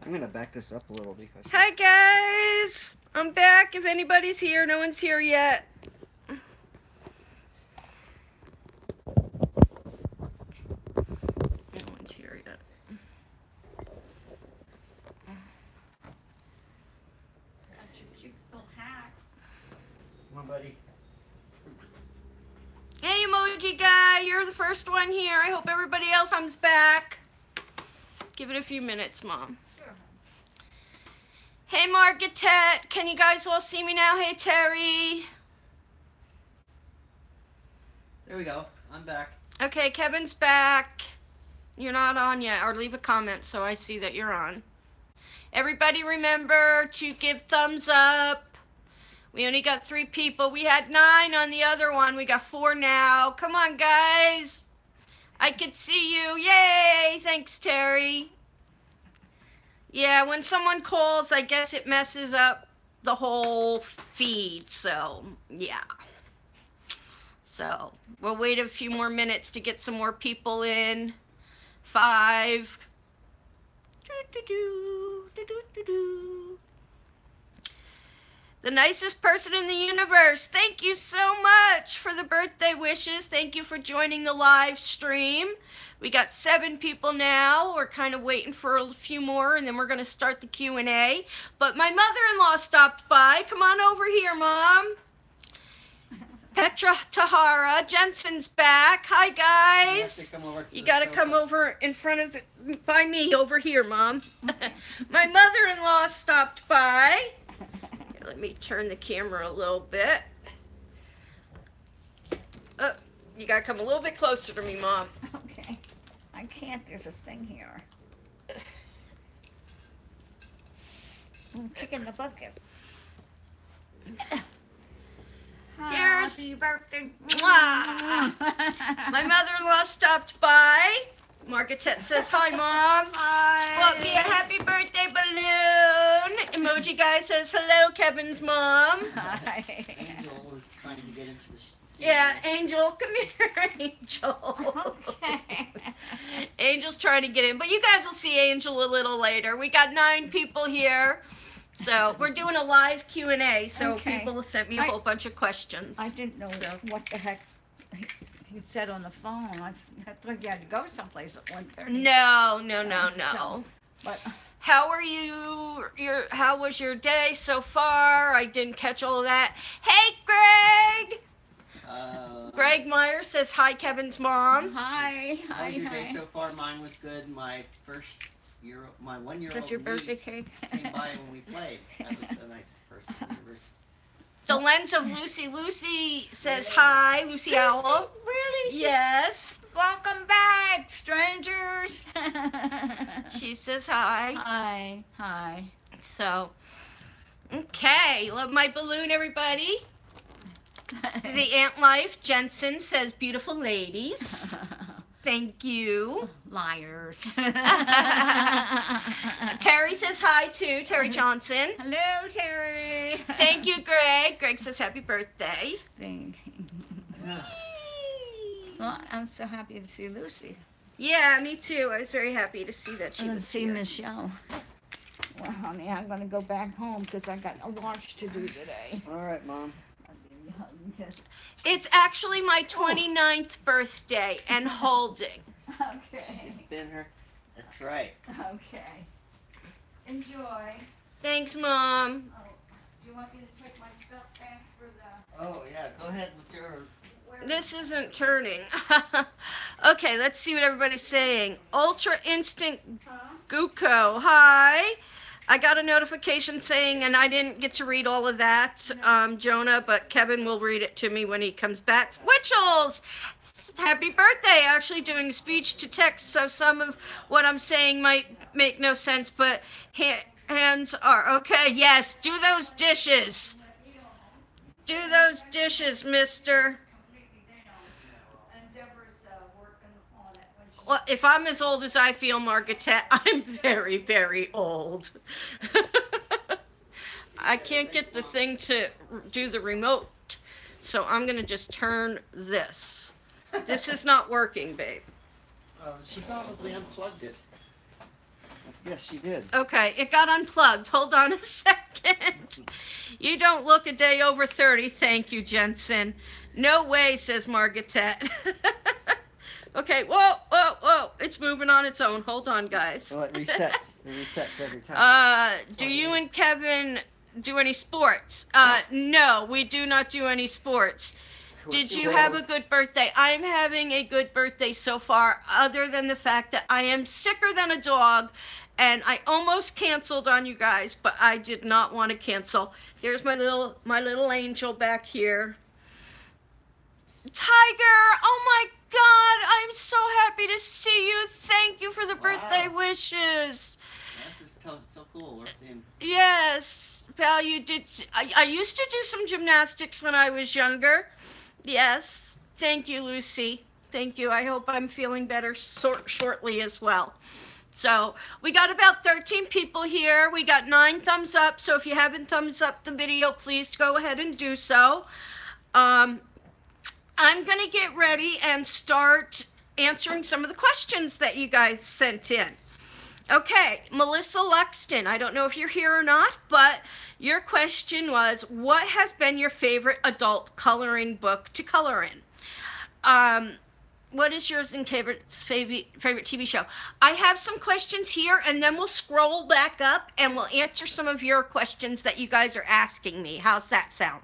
I'm gonna back this up a little because. Hi guys, I'm back. If anybody's here, no one's here yet. No one's here yet. That's your cute little hat. Come on, buddy. Hey, emoji guy, you're the first one here. I hope everybody else comes back. Give it a few minutes, Mom. Sure. Hey, Margaret, can you guys all see me now? Hey, Terry. There we go. I'm back. Okay, Kevin's back. You're not on yet, or leave a comment so I see that you're on. Everybody remember to give thumbs up. We only got 3 people. We had 9 on the other one. We got 4 now. Come on, guys. I can see you. Yay! Thanks, Terry. Yeah, when someone calls, I guess it messes up the whole feed. So, yeah. So, we'll wait a few more minutes to get some more people in. 5. The nicest person in the universe. Thank you so much for the birthday wishes. Thank you for joining the live stream. We got 7 people now. We're kind of waiting for a few more, and then we're going to start the Q&A. But my mother-in-law stopped by. Come on over here, Mom. Petra Tahara. Jensen's back. Hi, guys. You got to come over in front of by me over here, Mom. My mother-in-law stopped by. Let me turn the camera a little bit. You gotta come a little bit closer to me, Mom. Okay. I can't. There's this thing here. I'm kicking the bucket. Here's Happy birthday. my mother-in-law stopped by. Margaret says, hi, Mom. Hi. Bought me a happy birthday balloon. Emoji guy says, hello, Kevin's mom. Hi. Angel is trying to get into the Yeah, Angel, come here, Angel. Okay. Angel's trying to get in, but you guys will see Angel a little later. We got 9 people here. So we're doing a live Q&A, so Okay. people sent me a whole bunch of questions. I didn't know what the heck he said on the phone. I thought you had to go someplace at 1:30. No. But How are you? How was your day so far? I didn't catch all of that. Hey, Greg! Greg Meyer says, hi, Kevin's mom. hi. How was your day so far? Mine was good. My 1-year-old Is that your birthday cake? came by when we played. That was a nice person. The lens of Lucy says hi, Lucy Owl. Really? Yes. Welcome back, strangers. She says hi. Hi. So, okay. Love my balloon, everybody. The Ant Life, Jensen says, beautiful ladies. Thank you. Liars. Terry says hi, too. Terry Johnson. Hello, Terry. Thank you, Greg. Greg says happy birthday. Well, I'm so happy to see Lucy. Yeah, me too. I was very happy to see that she And was see here. Michelle. Well, honey, I'm going to go back home because I got a wash to do today. All right, Mom. It's actually my 29th birthday and holding. Okay. It's been her. That's right. Okay. Enjoy. Thanks, Mom. Oh, do you want me to take my stuff back for the... Oh, yeah. Go ahead with your... This isn't turning. Okay, let's see what everybody's saying. Ultra Instant Guko. Hi. I got a notification saying, and I didn't get to read all of that, Jonah, but Kevin will read it to me when he comes back. Witchels! Happy birthday! Actually doing speech to text, so some of what I'm saying might make no sense, but hands are okay. Yes, do those dishes. Do those dishes, mister. Well, if I'm as old as I feel, Margaret, I'm very, very old. I can't get the thing to do the remote, so I'm going to just turn this. This is not working, babe. She probably unplugged it. Yes, she did. Okay, it got unplugged. Hold on a second. You don't look a day over 30. Thank you, Jensen. No way, says Margaret. Okay, whoa. It's moving on its own. Hold on, guys. Well, it resets. It resets every time. Do you and Kevin do any sports? No, we do not do any sports. Did you have a good birthday? I'm having a good birthday so far, other than the fact that I am sicker than a dog, and I almost canceled on you guys, but I did not want to cancel. There's my little angel back here. Tiger, oh my God, I'm so happy to see you. Thank you for the birthday wishes. This is so cool. We're seeing. Yes, Val, you did. I used to do some gymnastics when I was younger. Yes. Thank you, Lucy. Thank you. I hope I'm feeling better shortly as well. So we got about 13 people here. We got 9 thumbs up. So if you haven't thumbs up the video, please go ahead and do so. I'm going to get ready and start answering some of the questions that you guys sent in. Okay, Melissa Luxton, I don't know if you're here or not, but your question was, what has been your favorite adult coloring book to color in? What is yours and favorite TV show? I have some questions here, and then we'll scroll back up, and we'll answer some of your questions that you guys are asking me. How's that sound?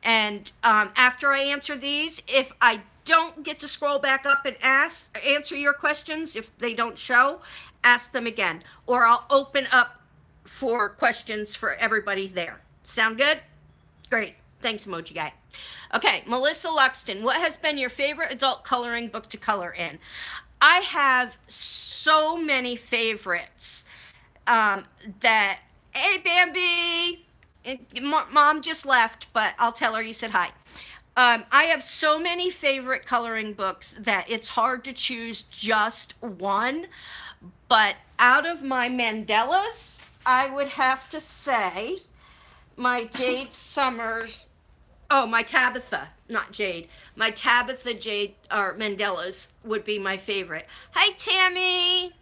And after I answer these, if I don't get to scroll back up and answer your questions, if they don't show, ask them again, or I'll open up for questions for everybody there. Sound good? Great. Thanks, Emoji Guy. Okay, Melissa Luxton, what has been your favorite adult coloring book to color in? I have so many favorites that, hey, Bambi, Mom just left, but I'll tell her you said hi. I have so many favorite coloring books that it's hard to choose just one. But out of my mandalas, I would have to say my Jade Summers, my Tabitha, not Jade. My Tabitha Jade or mandalas would be my favorite. Hi, Tammy.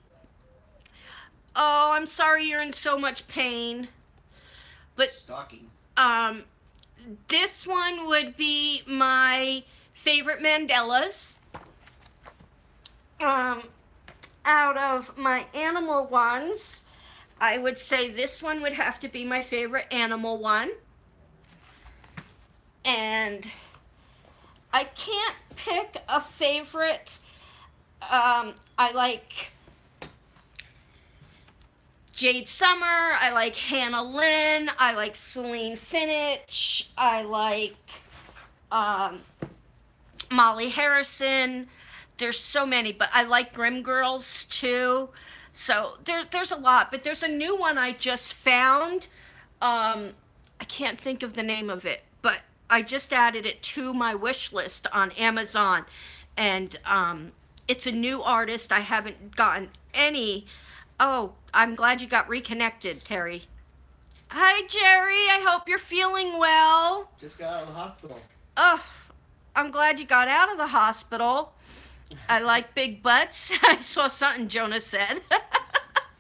Oh, I'm sorry you're in so much pain. But Stalking. This one would be my favorite mandalas. Out of my animal ones, I would say this one would have to be my favorite animal one. And I can't pick a favorite. I like Jade Summer, I like Hannah Lynn, I like Celine Finich, I like Molly Harrison. There's so many, but I like Grimm Girls too. So there's a lot, but there's a new one I just found. I can't think of the name of it, but I just added it to my wish list on Amazon. And it's a new artist. I haven't gotten any. Oh, I'm glad you got reconnected, Terry. Hi, Jerry. I hope you're feeling well. Just got out of the hospital. Oh, I'm glad you got out of the hospital. I like big butts. I saw something Jonah said.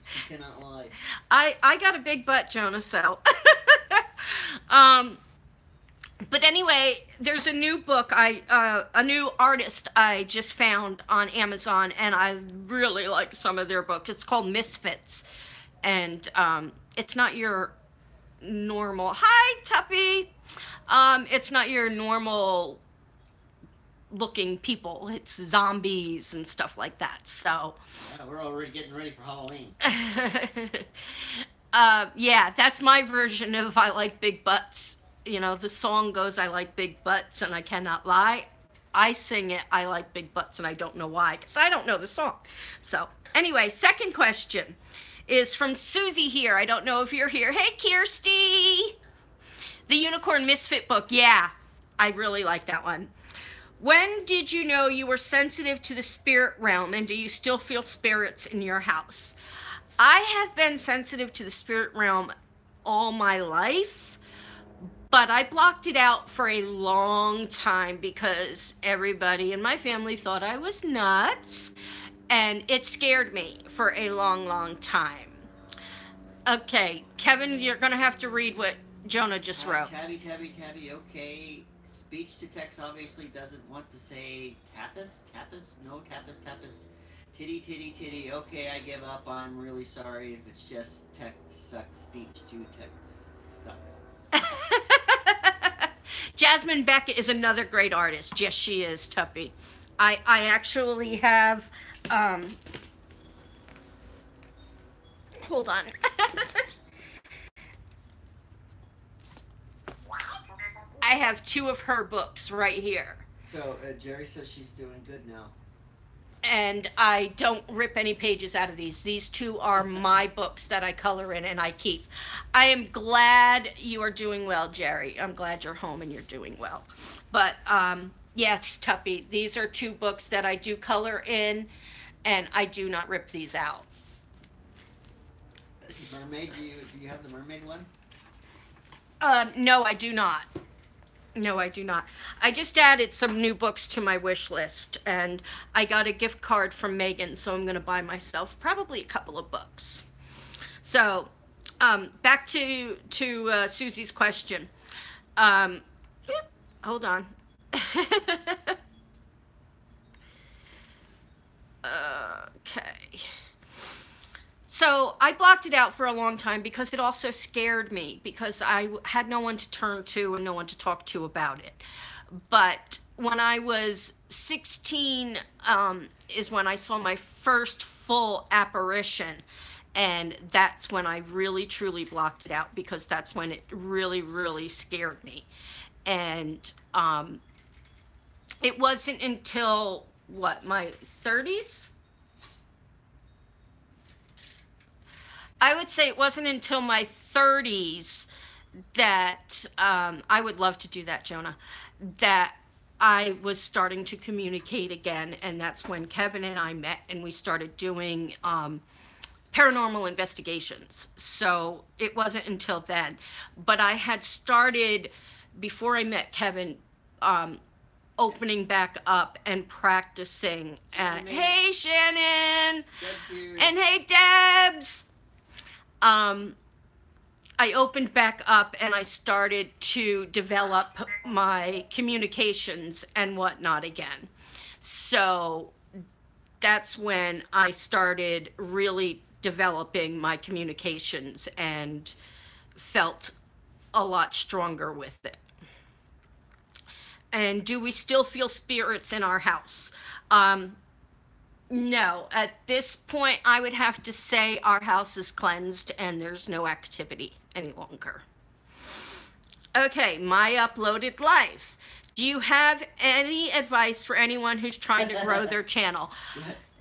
She cannot lie. I got a big butt, Jonah, so. But anyway, there's a new book, a new artist I just found on Amazon, and I really like some of their books. It's called Misfits, and it's not your normal, hi, Tuppy. It's not your normal looking people. It's zombies and stuff like that, so. Yeah, we're already getting ready for Halloween. Yeah, that's my version of I like big butts. You know, the song goes, I like big butts, and I cannot lie. I sing it, I like big butts, and I don't know why, because I don't know the song. So, anyway, second question is from Susie here. I don't know if you're here. Hey, Kirsty! The Unicorn Misfit book. Yeah, I really like that one. When did you know you were sensitive to the spirit realm, and do you still feel spirits in your house? I have been sensitive to the spirit realm all my life. But I blocked it out for a long time because everybody in my family thought I was nuts, and it scared me for a long, long time. Okay, Kevin, you're going to have to read what Jonah just wrote. Tabby, okay. Speech to text obviously doesn't want to say tapas? No, tapas. Titty. Okay, I give up. I'm really sorry if it's just text sucks. Speech to text sucks. Jasmine Beck is another great artist. Yes, she is, Tuppy. I actually have, hold on. I have 2 of her books right here. So, Jerry says she's doing good now. And I don't rip any pages out of these. These 2 are my books that I color in and I keep. I am glad you are doing well, Jerry. I'm glad you're home and you're doing well. But, yes, Tuppy, these are 2 books that I do color in, and I do not rip these out. Mermaid, do you have the mermaid one? No, I do not. No, I do not. I just added some new books to my wish list, and I got a gift card from Megan, so I'm going to buy myself probably a couple of books. So, back to Susie's question. Hold on. Okay. So I blocked it out for a long time because it also scared me, because I had no one to turn to and no one to talk to about it. But when I was 16 is when I saw my first full apparition, and that's when I really truly blocked it out, because that's when it really scared me. And it wasn't until my 30s? I would say it wasn't until my 30s that, I would love to do that, Jonah, that I was starting to communicate again. And that's when Kevin and I met and we started doing paranormal investigations. So it wasn't until then. But I had started, before I met Kevin, opening back up and practicing. Hey, Shannon! And hey, Debs! I opened back up and I started to develop my communications and whatnot again. So that's when I started really developing my communications and felt a lot stronger with it. And do we still feel spirits in our house? No, at this point, I would have to say our house is cleansed and there's no activity any longer. Okay, my uploaded life. Do you have any advice for anyone who's trying to grow their channel?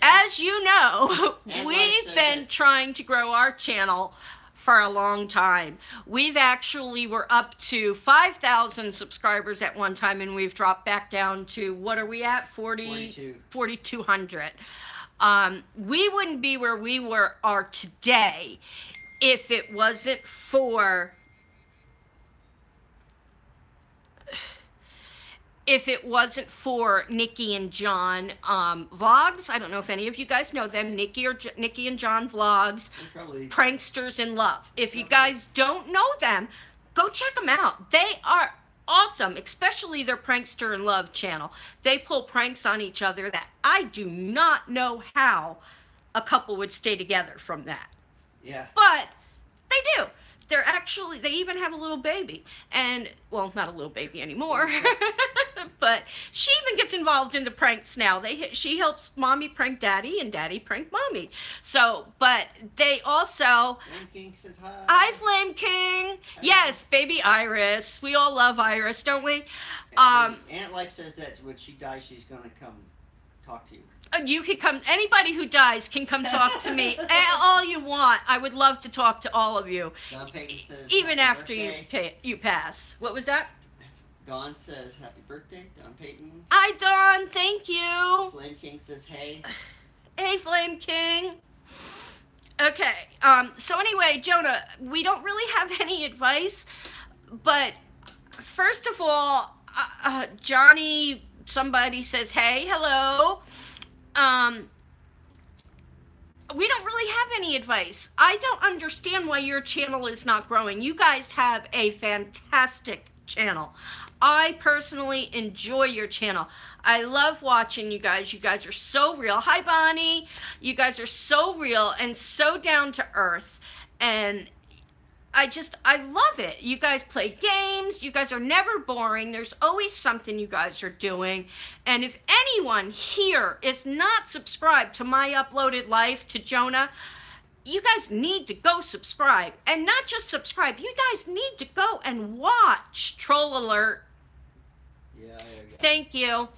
As you know, we've been trying to grow our channel for a long time. We've actually were up to 5,000 subscribers at one time, and we've dropped back down to, what are we at? 4,200. We wouldn't be where we are today if it wasn't for Nikki and John vlogs. I don't know if any of you guys know them. Nikki and John vlogs, Pranksters in Love. If you guys don't know them, go check them out. They are awesome, especially their Prankster in Love channel. They pull pranks on each other that I do not know how a couple would stay together from that. Yeah. But they do. They even have a little baby. And, well, not a little baby anymore. But she even gets involved in the pranks now. She helps mommy prank daddy and daddy prank mommy. So, but they also... Flame King says hi. Hi, Flame King. Yes, baby Iris. We all love Iris, don't we? Aunt Life says that when she dies, she's going to come talk to you. You can come, anybody who dies can come talk to me all you want. I would love to talk to all of you. Don Payton says, even after you pass. What was that? Dawn says, happy birthday, Don Payton. Hi, Dawn. Thank you. Flame King says, hey. Hey, Flame King. Okay. So anyway, Jonah, we don't really have any advice, but first of all, Johnny, somebody says, hey, hello. we don't really have any advice. I don't understand why your channel is not growing. You guys have a fantastic channel. I personally enjoy your channel. I love watching you guys. You guys are so real. Hi, Bonnie. You guys are so real and so down to earth. And I love it. You guys play games. You guys are never boring. There's always something you guys are doing. And if anyone here is not subscribed to My Uploaded Life, to Jonah, you guys need to go subscribe. And not just subscribe, you guys need to go and watch. Troll alert. Yeah, there you go. Thank you.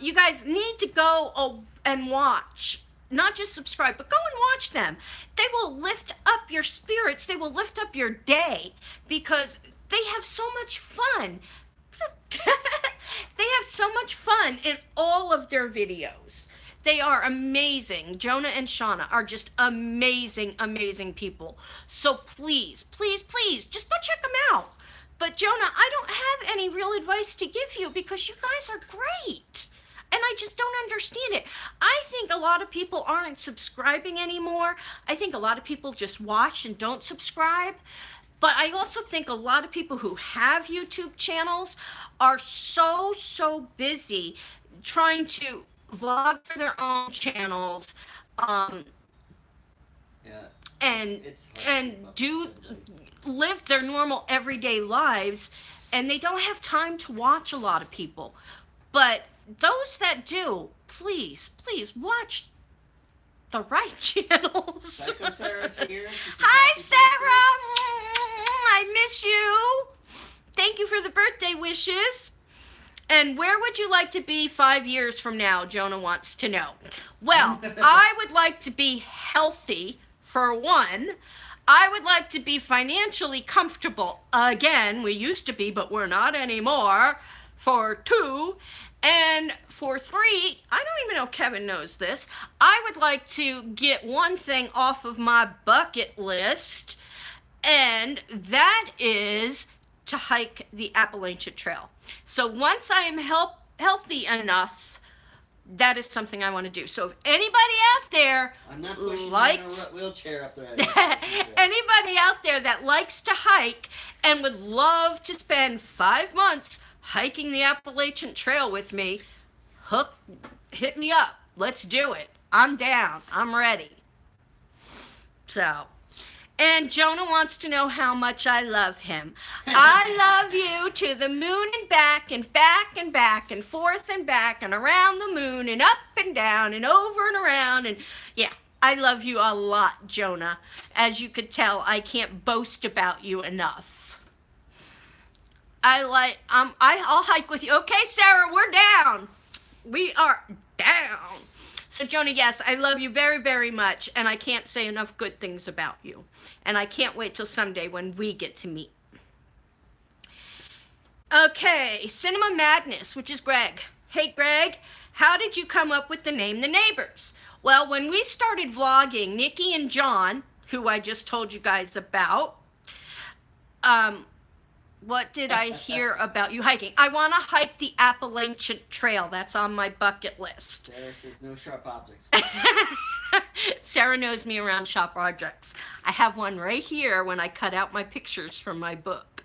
You guys need to go and watch. Not just subscribe, but go and watch them. They will lift up your spirits. They will lift up your day because they have so much fun. They have so much fun in all of their videos. They are amazing. Jonah and Shauna are just amazing, amazing people. So please, please, please, just go check them out. But Jonah, I don't have any real advice to give you because you guys are great. And I just don't understand it. I think a lot of people aren't subscribing anymore. I think a lot of people just watch and don't subscribe. But I also think a lot of people who have YouTube channels are so busy trying to vlog for their own channels, and live their normal everyday lives, and they don't have time to watch a lot of people. But those that do, please watch the right channels. Psycho Sarah's here. Hi, Sarah. I miss you. Thank you for the birthday wishes. And where would you like to be 5 years from now? Jonah wants to know. Well, I would like to be healthy, for one. I would like to be financially comfortable. Again, we used to be, but we're not anymore. For two. And for three, I don't even know if Kevin knows this, I would like to get one thing off of my bucket list, and that is to hike the Appalachian Trail. So once I am healthy enough, that is something I want to do. So if anybody out there I'm not pushing likes you in a wheelchair up there. anybody out there that likes to hike and would love to spend 5 months hiking the Appalachian Trail with me, hit me up. Let's do it. I'm down. I'm ready. So, and Jonah wants to know how much I love him. I love you to the moon and back and back and back and forth and back and around the moon and up and down and over and around. And yeah, I love you a lot, Jonah. As you could tell, I can't boast about you enough. I'll hike with you. Okay, Sarah, we're down. We are down. So Jonah, yes, I love you very, very much, and I can't say enough good things about you. And I can't wait till someday when we get to meet. Okay, Cinema Madness, which is Greg. Hey, Greg, how did you come up with the name The Neighbors? Well, when we started vlogging, Nikki and John, who I just told you guys about, what did I hear about you hiking? I want to hike the Appalachian Trail. That's on my bucket list. Sarah says no sharp objects. Sarah knows me around sharp objects. I have one right here when I cut out my pictures from my book.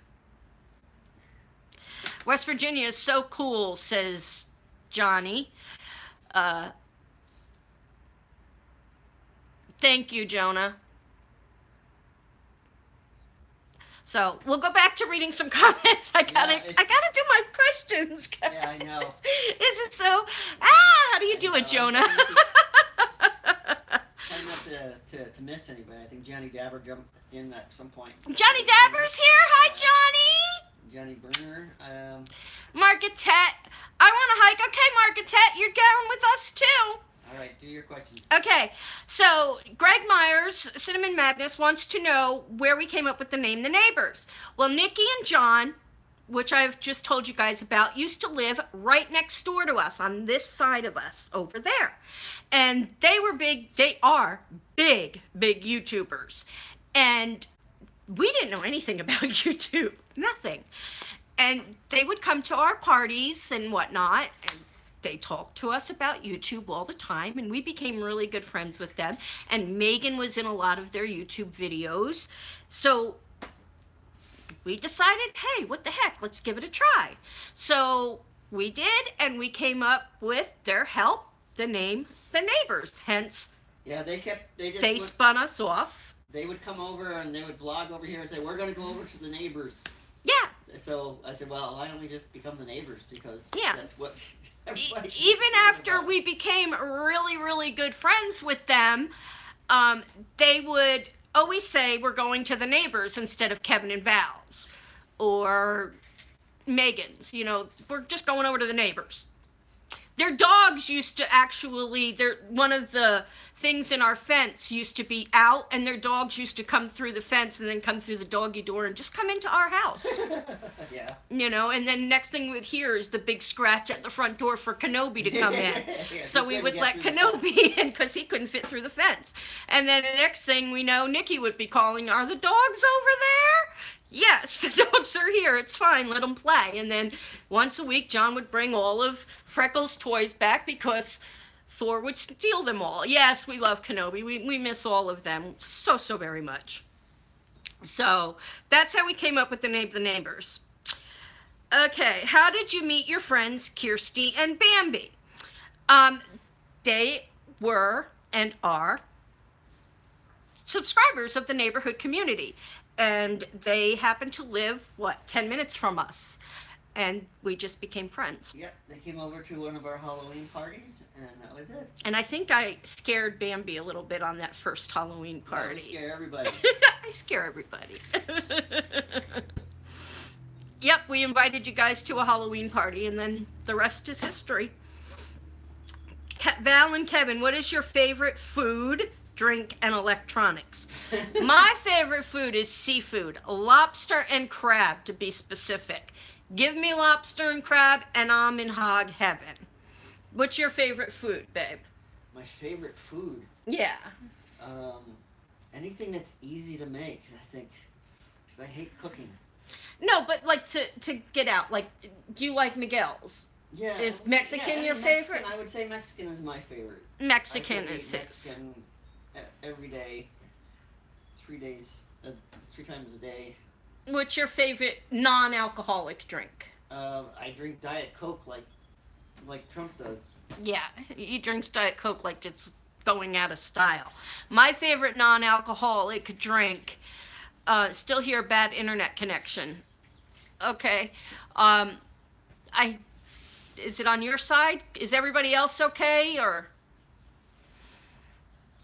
West Virginia is so cool, says Johnny. Thank you, Jonah. So we'll go back to reading some comments. I gotta do my questions, guys. Yeah, I know. Is it so? How do you do it, Jonah? Trying not to miss anybody. I think Johnny Dabber jumped in at some point. Johnny Dabber's here. Hi, Johnny. Johnny Burner. Margaret, I want to hike. Okay, Margaret, you're down with us too. All right, do your questions. Okay, so Greg Myers, Cinnamon Madness, wants to know where we came up with the name The Neighbors. Well, Nikki and John, which I've just told you guys about, used to live right next door to us on this side of us over there. And they are big YouTubers. And we didn't know anything about YouTube, nothing. And they would come to our parties and whatnot, and they talked to us about YouTube all the time, and we became really good friends with them. And Megan was in a lot of their YouTube videos. So we decided, hey, what the heck, let's give it a try. So we did, and we came up with their help, the name The Neighbors. Hence, Yeah, they spun us off. They would come over and they would vlog over here and say, we're going to go over to the neighbors. Yeah. So I said, well, why don't we just become the neighbors? Because that's what even after we became really, really good friends with them, they would always say we're going to the neighbors instead of Kevin and Val's or Megan's. You know, we're just going over to the neighbors. Their dogs used to actually, one of the things in our fence used to be out, and their dogs used to come through the fence and then come through the doggy door and just come into our house. Yeah. You know, and then next thing we'd hear is the big scratch at the front door for Kenobi to come in. Yeah, so we would let Kenobi in because he couldn't fit through the fence. And then the next thing we know, Nikki would be calling, are the dogs over there? Yes, the dogs are here. It's fine. Let them play. And then once a week, John would bring all of Freckles' toys back because Thor would steal them all. Yes, we love Kenobi. We miss all of them so, so very much. So that's how we came up with the name The Neighbors. Okay, how did you meet your friends Kirsty and Bambi? They were and are subscribers of the neighborhood community. And they happened to live, 10 minutes from us. And we just became friends. Yep, they came over to one of our Halloween parties, and that was it. And I think I scared Bambi a little bit on that first Halloween party. Yeah, scare everybody. I scare everybody. Yep, we invited you guys to a Halloween party, and then the rest is history. Val and Kevin, what is your favorite food, drink, and electronics? My favorite food is seafood, lobster and crab to be specific. Give me lobster and crab and I'm in hog heaven. What's your favorite food, babe? My favorite food? Yeah. Anything that's easy to make, I think, because I hate cooking. No, but like to get out, like, do you like Miguel's? Yeah. Is Mexican your favorite? Mexican, I would say Mexican is my favorite. Mexican is his. Mexican every day, 3 days, 3 times a day. What's your favorite non-alcoholic drink? I drink Diet Coke like Trump does. Yeah, he drinks Diet Coke like it's going out of style. My favorite non-alcoholic drink, still hear bad internet connection. Okay, is it on your side? Is everybody else okay, or?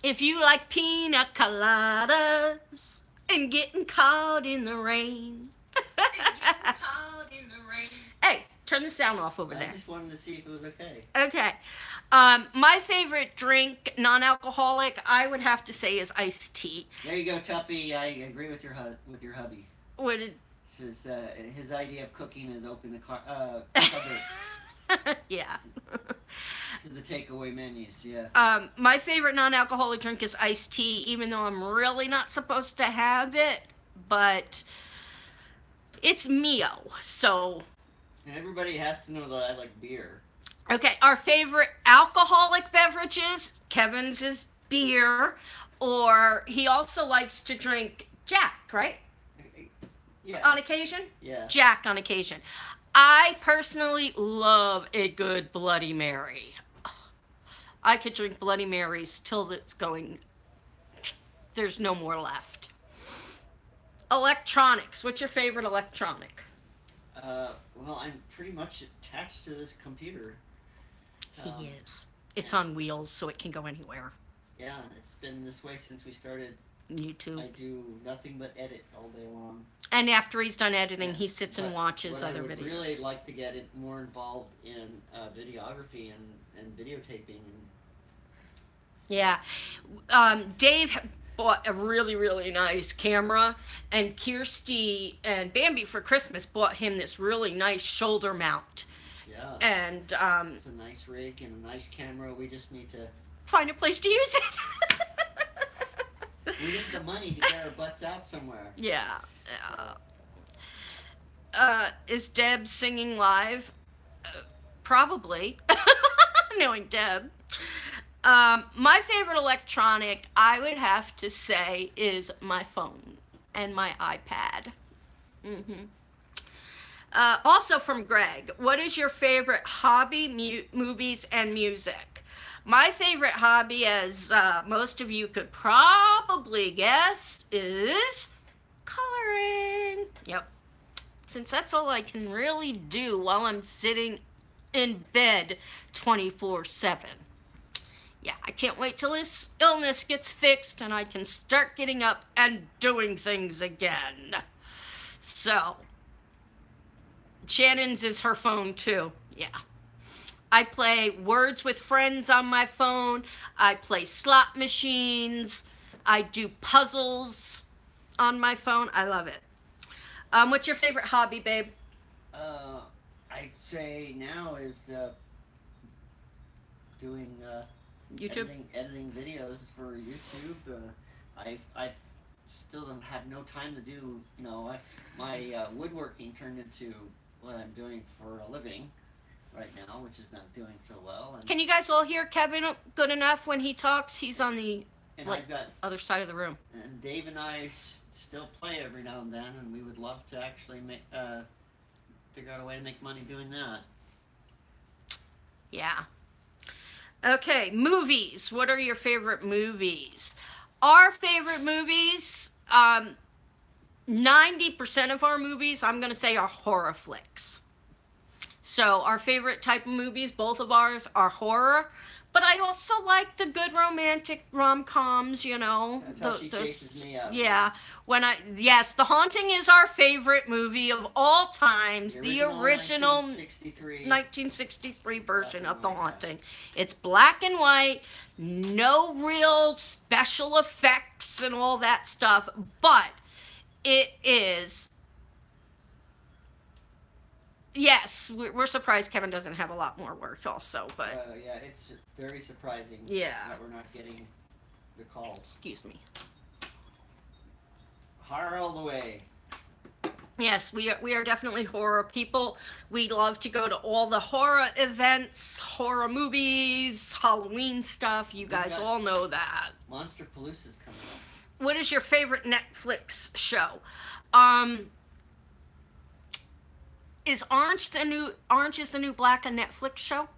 If you like pina coladas and getting caught in the rain. Hey, turn the sound off over there. I just wanted to see if it was okay. Okay. My favorite drink, non-alcoholic, I would have to say is iced tea. There you go, Tuppy. I agree with your hubby. What did... His idea of cooking is open the cupboard. Yeah. To the takeaway menus, yeah. My favorite non-alcoholic drink is iced tea, even though I'm really not supposed to have it, but it's Mio, so... And everybody has to know that I like beer. Okay, our favorite alcoholic beverages, Kevin's is beer, or he also likes to drink Jack, right? Yeah. On occasion? Yeah. Jack on occasion. I personally love a good Bloody Mary. I could drink Bloody Marys till it's going, there's no more left. Electronics. What's your favorite electronic? Well, I'm pretty much attached to this computer. He is. It's on wheels, so it can go anywhere. Yeah, it's been this way since we started YouTube. I do nothing but edit all day long. And after he's done editing, he sits and watches other videos. I would really like to get it more involved in videography and videotaping. Yeah. Dave bought a really, really nice camera, and Kirsty and Bambi for Christmas bought him this really nice shoulder mount. Yeah. And it's a nice rig and a nice camera. We just need to find a place to use it. We need the money to get our butts out somewhere. Yeah. Is Deb singing live? Probably. knowing Deb. My favorite electronic, I would have to say, is my phone and my iPad. Also from Greg, what is your favorite hobby, movies, and music? My favorite hobby, as most of you could probably guess, is coloring. Yep. Since that's all I can really do while I'm sitting in bed 24/7. Yeah, I can't wait till this illness gets fixed and I can start getting up and doing things again. So, Shannon's is her phone too. Yeah. I play Words with Friends on my phone. I play slot machines. I do puzzles on my phone. I love it. What's your favorite hobby, babe? I'd say now is doing YouTube? editing videos for YouTube. I still don't have no time to do, you know, my woodworking turned into what I'm doing for a living right now, which is not doing so well. And, Can you guys all hear Kevin good enough when he talks? He's on the and I've got, other side of the room. and Dave and I still play every now and then, and we would love to actually make figure out a way to make money doing that. Yeah. Okay, movies. What are your favorite movies? Our favorite movies, 90% of our movies, I'm going to say, are horror flicks. So our favorite type of movies, both of ours, are horror. But I also like the good romantic rom-coms, you know. That's how she chases me out. Yeah. Yes, The Haunting is our favorite movie of all times. The original 1963 version of The Haunting. It's black and white, no real special effects and all that stuff, but it is... Yes, we're surprised Kevin doesn't have a lot more work also, but... yeah, it's very surprising that we're not getting the calls. Excuse me. Horror all the way. Yes, we are definitely horror people. We love to go to all the horror events, horror movies, Halloween stuff. You guys all know that. Monsterpalooza's coming up. What is your favorite Netflix show? Is Orange is the New Black a Netflix show?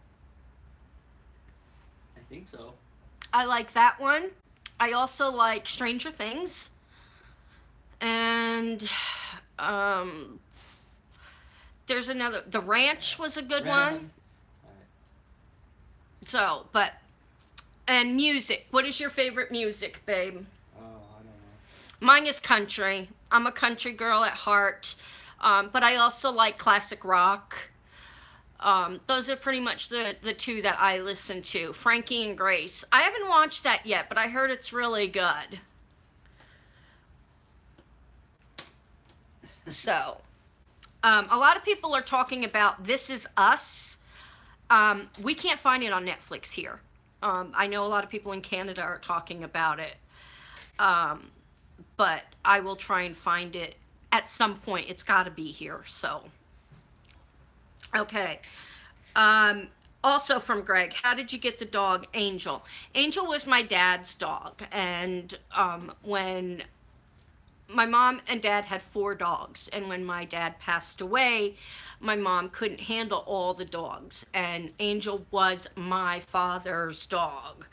I think so. I like that one. I also like Stranger Things. And there's another, The Ranch was a good one. Right. So, and music. What is your favorite music, babe? Oh, I don't know. Mine is country. I'm a country girl at heart. But I also like classic rock. Those are pretty much the two that I listen to. Frankie and Grace. I haven't watched that yet, but I heard it's really good. So, a lot of people are talking about This Is Us. We can't find it on Netflix here. I know a lot of people in Canada are talking about it. But I will try and find it at some point. It's got to be here, so. Okay. Also from Greg, how did you get the dog Angel? Angel was my dad's dog, and when my mom and dad had 4 dogs, and when my dad passed away, my mom couldn't handle all the dogs, and Angel was my father's dog,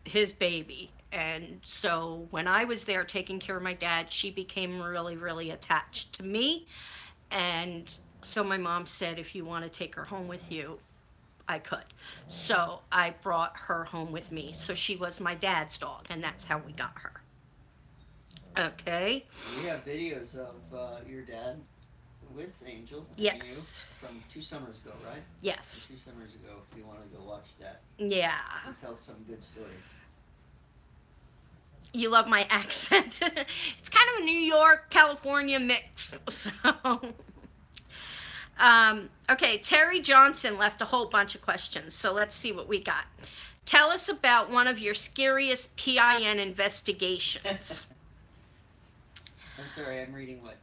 his baby. And so when I was there taking care of my dad, she became really, really attached to me. And so my mom said, if you want to take her home with you, I could. So I brought her home with me. So she was my dad's dog, and that's how we got her. Okay. We have videos of your dad with Angel. Yes. You from 2 summers ago, right? Yes. 2 summers ago, if you want to go watch that. Yeah. She tells some good stories. You love my accent. It's kind of a New York, California mix. So, okay, Terry Johnson left a whole bunch of questions. So let's see what we got. Tell us about one of your scariest PIN investigations. I'm sorry, I'm reading what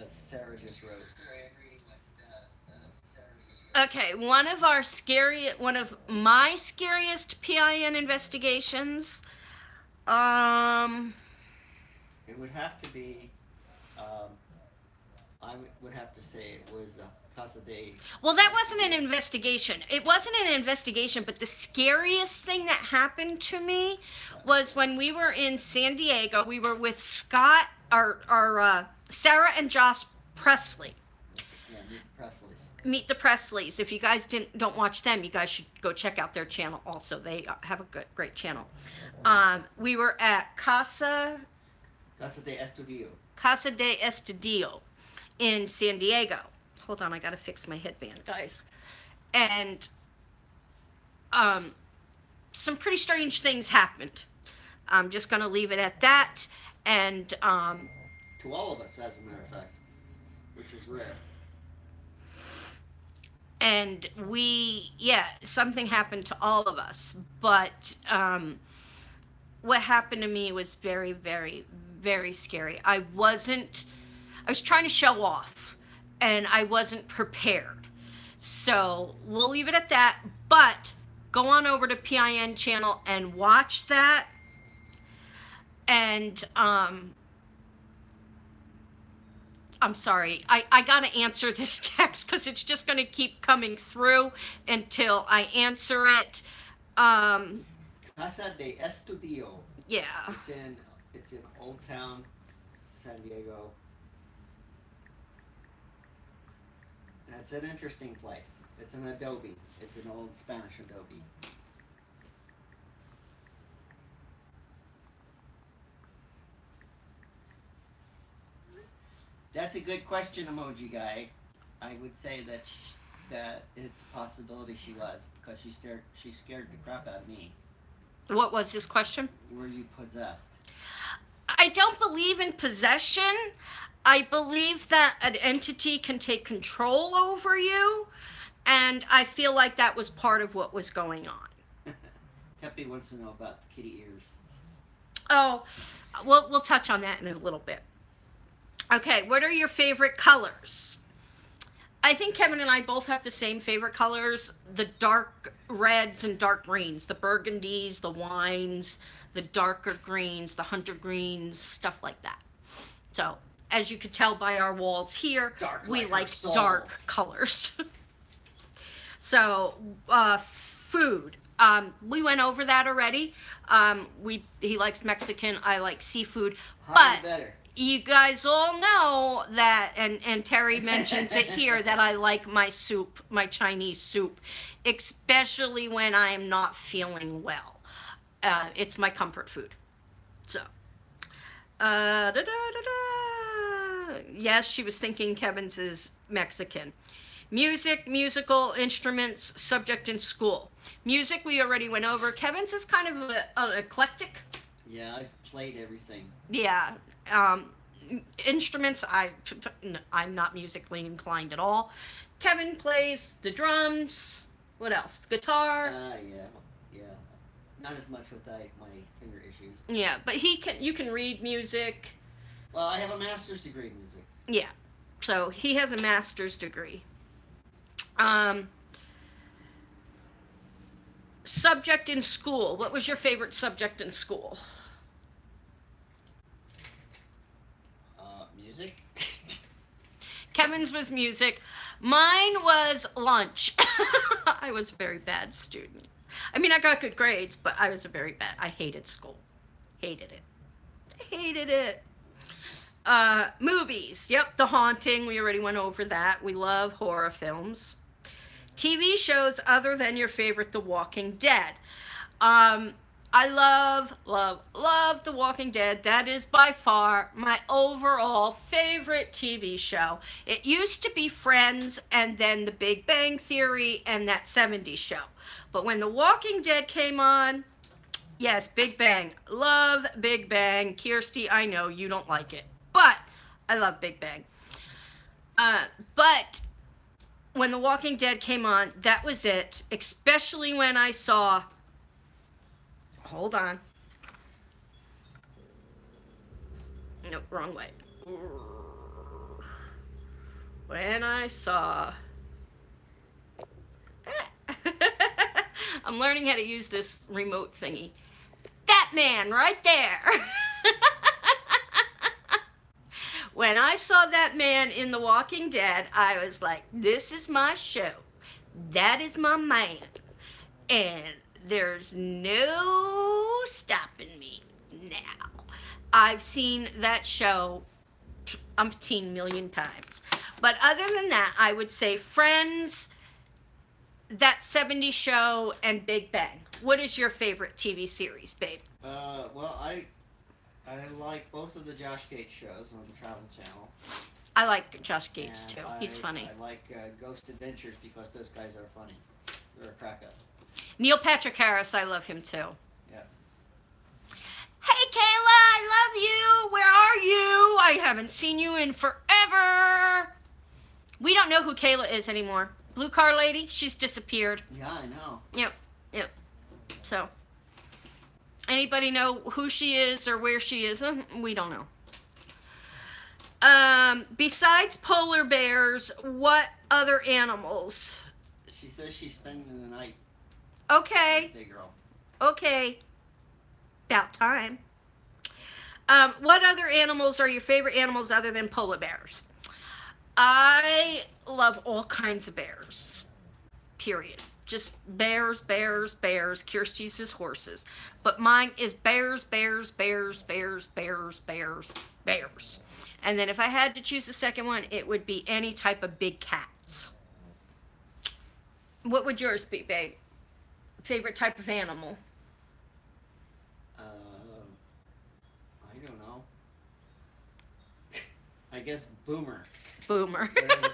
Sarah just wrote. Okay, one of my scariest PIN investigations. It would have to be. I would have to say it was the Casa de. Well, that wasn't an investigation. It wasn't an investigation, but the scariest thing that happened to me was when we were in San Diego. We were with Scott, our Sarah and Josh Presley. Yeah, Meet the Presleys. Meet the Presleys. If you guys don't watch them, you guys should go check out their channel. Also, they have a great channel. We were at Casa de Estudio in San Diego. Hold on, I gotta fix my headband, guys. And some pretty strange things happened. I'm just gonna leave it at that. And To all of us, as a matter of fact, which is rare. And something happened to all of us. But what happened to me was very, very, very scary. I was trying to show off, and I wasn't prepared. So we'll leave it at that. But go on over to PIN channel and watch that. And I'm sorry. I gotta answer this text because it's just gonna keep coming through until I answer it. Casa de Estudio. Yeah. It's in Old Town, San Diego. And it's an interesting place. It's an adobe. It's an old Spanish adobe. That's a good question, emoji guy. I would say that that it's a possibility she was, because she scared the crap out of me. What was his question? Were you possessed? I don't believe in possession. I believe that an entity can take control over you, and I feel like that was part of what was going on. Teppy wants to know about the kitty ears. Oh, we'll touch on that in a little bit. Okay, what are your favorite colors? I think Kevin and I both have the same favorite colors, the dark reds and dark greens, the burgundies, the wines, the darker greens, the hunter greens, stuff like that. So, as you could tell by our walls here, we like dark colors. So, food. We went over that already. He likes Mexican, I like seafood. Hot better. You guys all know that, and Terry mentions it here, that I like my soup, my Chinese soup, especially when I am not feeling well. It's my comfort food. So, yes, she was thinking Kevin's is Mexican. Music, musical instruments, subject in school. Music, we already went over. Kevin's is kind of an eclectic. Yeah, I've played everything. Yeah. Instruments, I'm not musically inclined at all. Kevin plays the drums. What else? The guitar. Yeah. Not as much with my finger issues. Yeah, but you can read music. Well, I have a master's degree in music. Yeah. So he has a master's degree. Subject in school. What was your favorite subject in school? Music. Kevin's was music. Mine was lunch. I was a very bad student. I mean, I got good grades, but I was I hated school. Hated it. I hated it. Movies. Yep, The Haunting. We already went over that. We love horror films. TV shows other than your favorite, The Walking Dead. I love The Walking Dead. That is by far my overall favorite TV show. It used to be Friends and then The Big Bang Theory and that 70s show. But when The Walking Dead came on, yes, Big Bang. Love Big Bang. Kirsty, I know you don't like it, but I love Big Bang. But when The Walking Dead came on, that was it. Especially when I saw... Hold on. Nope, wrong way. When I saw I'm learning how to use this remote thingy. That man right there. When I saw that man in The Walking Dead, I was like, this is my show. That is my man. And there's no stopping me now. I've seen that show umpteen million times. But other than that, I would say Friends, That 70s Show, and Big Bang. What is your favorite TV series, babe? Well, I like both of the Josh Gates shows on the Travel Channel. I like Josh Gates, And too. He's funny. I like Ghost Adventures because those guys are funny. They're a crack up. Neil Patrick Harris, I love him, too. Yeah. Hey, Kayla, I love you. Where are you? I haven't seen you in forever. We don't know who Kayla is anymore. Blue car lady, she's disappeared. Yeah, I know. Yep. So, anybody know who she is or where she is? We don't know. Besides polar bears, what other animals? She says she's spending the night. Okay. Birthday girl. Okay. About time. What other animals are your favorite animals other than polar bears? I love all kinds of bears. Period. Just bears, bears, bears. Kirsty's is horses. But mine is bears, bears, bears, bears, bears, bears, bears. And then if I had to choose a second one, it would be any type of big cats. What would yours be, babe? Favorite type of animal? I don't know. I guess Boomer. Boomer. Whatever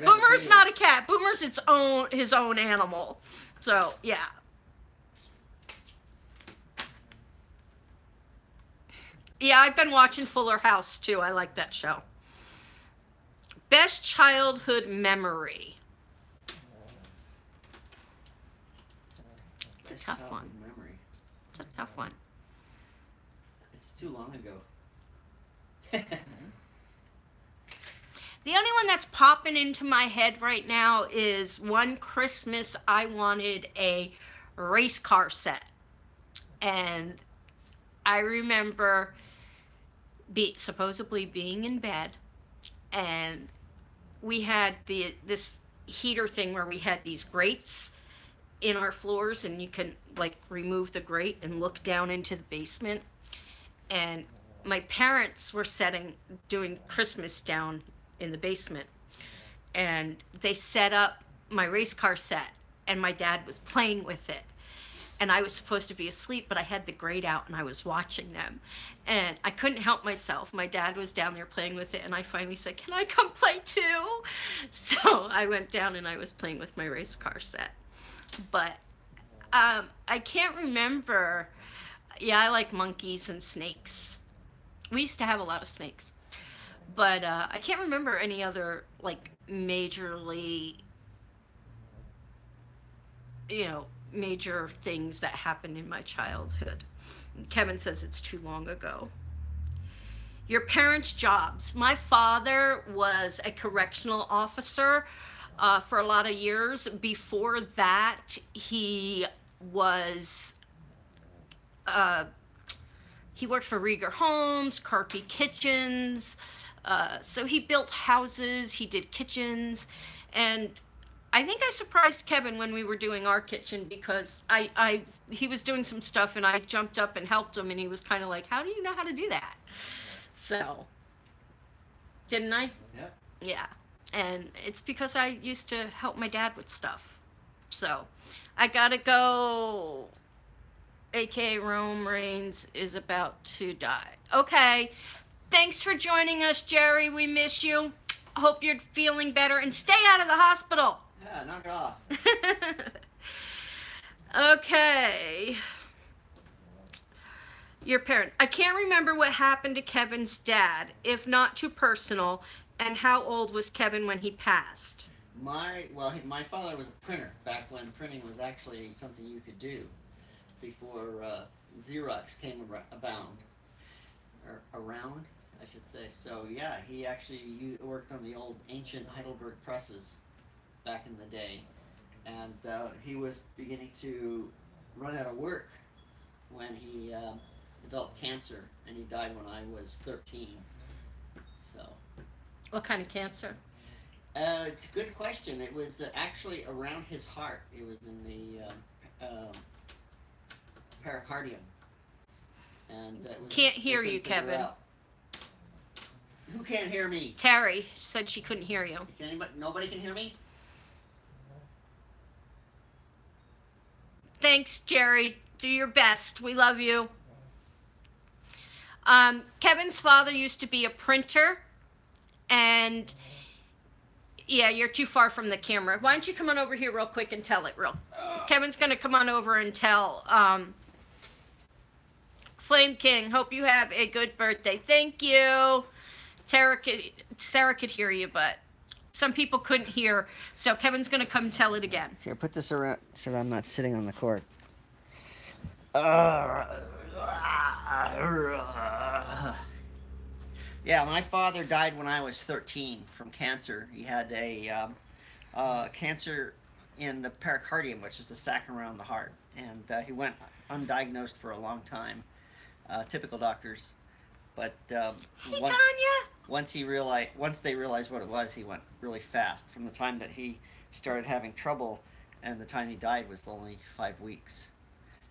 Boomer's he not a is. cat. Boomer's his own animal. So, yeah. Yeah, I've been watching Fuller House, too. I like that show. Best childhood memory. It's a tough Childhood one. Memory. It's a tough one. It's too long ago. The only one that's popping into my head right now is one Christmas I wanted a race car set. And I remember supposedly being in bed, and we had this heater thing where we had these grates in our floors, and you can like remove the grate and look down into the basement. And my parents were doing Christmas down in the basement, and they set up my race car set, and my dad was playing with it, and I was supposed to be asleep, but I had the grate out and I was watching them, and I couldn't help myself. My dad was down there playing with it, and I finally said, can I come play too? So I went down and I was playing with my race car set. But I can't remember. Yeah, I like monkeys and snakes. We used to have a lot of snakes. But I can't remember any other, like, major things that happened in my childhood. Kevin says it's too long ago. Your parents' jobs. My father was a correctional officer for a lot of years. Before that, he was... he worked for Rieger Homes, Carpy Kitchens. So he built houses, he did kitchens, and I think I surprised Kevin when we were doing our kitchen, because he was doing some stuff and I jumped up and helped him, and he was kind of like, how do you know how to do that? So, didn't I? Yep. Yeah, and it's because I used to help my dad with stuff. So, I gotta go. AKA Rome Reigns is about to die. Okay. Thanks for joining us, Jerry. We miss you. Hope you're feeling better, and stay out of the hospital. Yeah, knock it off. Okay. Your parent. I can't remember what happened to Kevin's dad, if not too personal, and how old was Kevin when he passed? My father was a printer back when printing was actually something you could do before Xerox came around, I should say. So yeah, he actually worked on the old ancient Heidelberg presses back in the day, and he was beginning to run out of work when he developed cancer, and he died when I was 13. So. What kind of cancer? It's a good question. It was actually around his heart. It was in the pericardium. And it was, can't hear you, Kevin. Who can't hear me? Terry said she couldn't hear you. Can anybody, nobody can hear me? Thanks, Jerry. Do your best. We love you. Kevin's father used to be a printer, and yeah, you're too far from the camera. Why don't you come on over here real quick and tell it Kevin's going to come on over and tell Flame King, hope you have a good birthday. Thank you. Sarah could hear you, but some people couldn't hear, so Kevin's going to come tell it again. Here, put this around so that I'm not sitting on the cord. Yeah, my father died when I was 13 from cancer. He had a cancer in the pericardium, which is the sac around the heart, and he went undiagnosed for a long time. Typical doctors, but hey, Tanya. Once they realized what it was, he went really fast. From the time that he started having trouble, and the time he died was only 5 weeks.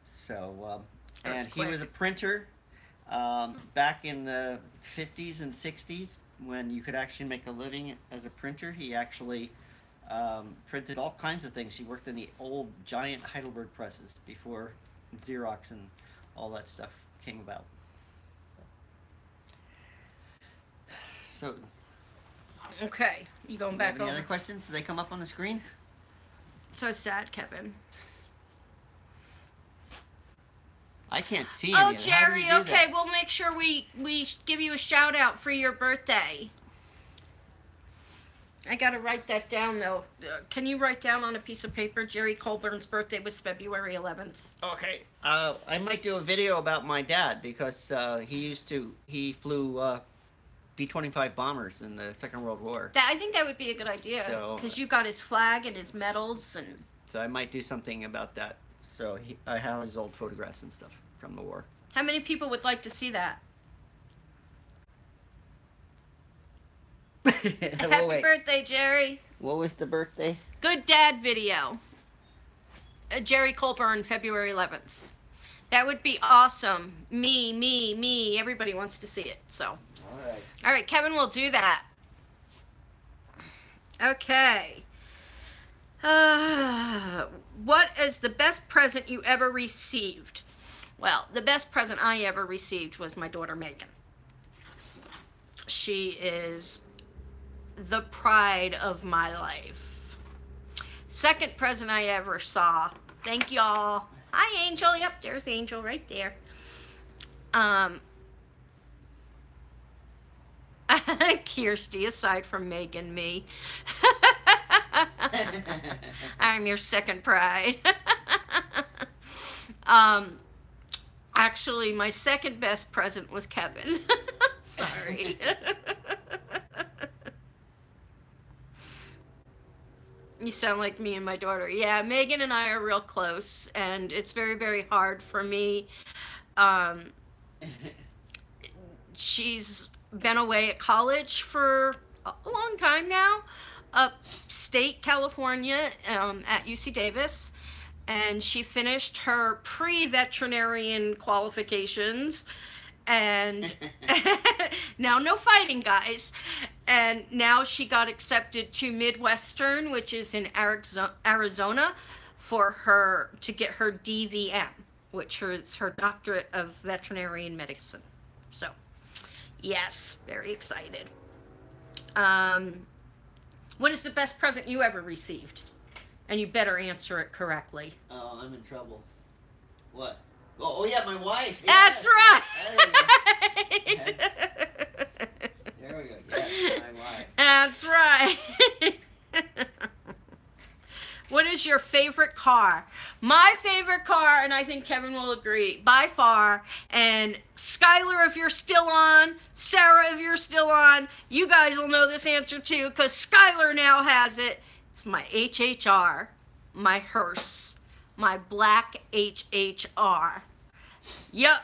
So, and he was a printer. Back in the 50s and 60s, when you could actually make a living as a printer, he actually printed all kinds of things. He worked in the old giant Heidelberg presses before Xerox and all that stuff came about. So, okay, you going back over? Any other questions? Do they come up on the screen? So sad, Kevin. I can't see Oh, any. Jerry, okay, we'll make sure we give you a shout out for your birthday. I gotta write that down, though. Can you write down on a piece of paper? Jerry Colburn's birthday was February 11th. Okay. I might do a video about my dad, because he flew B-25 bombers in the Second World War. I think that would be a good idea, because you got his flag and his medals. So I might do something about that. So I have his old photographs and stuff from the war. How many people would like to see that? Happy birthday, Jerry. What was the birthday? Good dad video. Jerry Colburn, February 11th. That would be awesome. Me. Everybody wants to see it, so. All right, Kevin will do that. Okay. What is the best present you ever received? Well, the best present I ever received was my daughter Megan. She is the pride of my life. Second present I ever saw. Thank y'all. Hi, Angel. Yep, there's Angel right there. Kirsty, aside from Megan, me. I'm your second pride. Actually, my second best present was Kevin. Sorry. You sound like me and my daughter. Yeah, Megan and I are real close, and it's very, very hard for me. She's been away at college for a long time now, upstate California, at UC Davis, and she finished her pre-veterinarian qualifications, and now no fighting, guys, and now she got accepted to Midwestern, which is in Arizona, to get her DVM, which is her doctorate of veterinarian medicine. So yes, very excited. What is the best present you ever received? And you better answer it correctly. Oh, I'm in trouble. What? Oh yeah, my wife. That's right. There we go. Yes, my wife. That's right. What is your favorite car? My favorite car, and I think Kevin will agree, by far, and Skylar, if you're still on, Sarah, if you're still on, you guys will know this answer too, because Skylar now has it. It's my HHR. my hearse, my black HHR. Yep.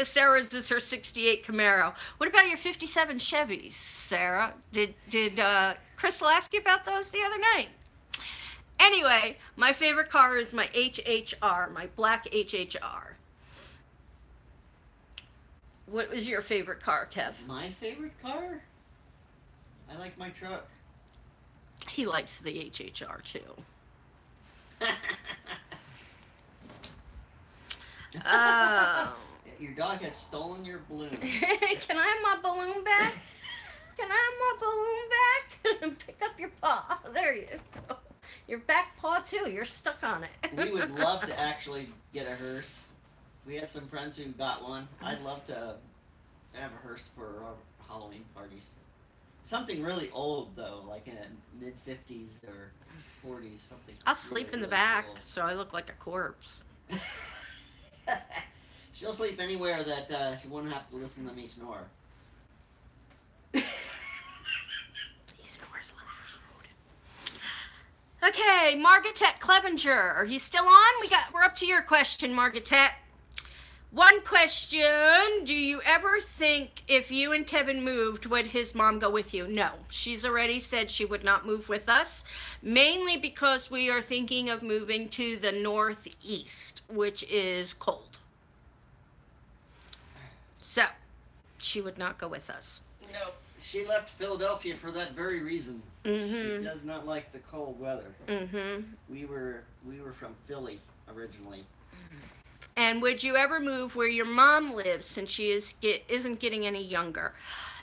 Sarah's is her 68 Camaro. What about your 57 Chevys, Sarah? Did Crystal ask you about those the other night? Anyway, my favorite car is my HHR, my black HHR. What was your favorite car, Kev? My favorite car? I like my truck. He likes the HHR too. Oh. Your dog has stolen your balloon. Can I have my balloon back? Can I have my balloon back? Pick up your paw. There you go. Your back paw too. You're stuck on it. We would love to actually get a hearse. We have some friends who got one. I'd love to have a hearse for our Halloween parties. Something really old though, like in mid-50s or 40s, something. I'll sleep really, in the really back old. so I look like a corpse. She'll sleep anywhere that she won't have to listen to me snore. He snores loud. Okay, Margaret Clevenger, are you still on? We're up to your question, Margaret. One question, do you ever think if you and Kevin moved, would his mom go with you? No, she's already said she would not move with us, mainly because we are thinking of moving to the Northeast, which is cold. So, she would not go with us. No, she left Philadelphia for that very reason. She does not like the cold weather. We were from Philly originally. And would you ever move where your mom lives since she isn't getting any younger?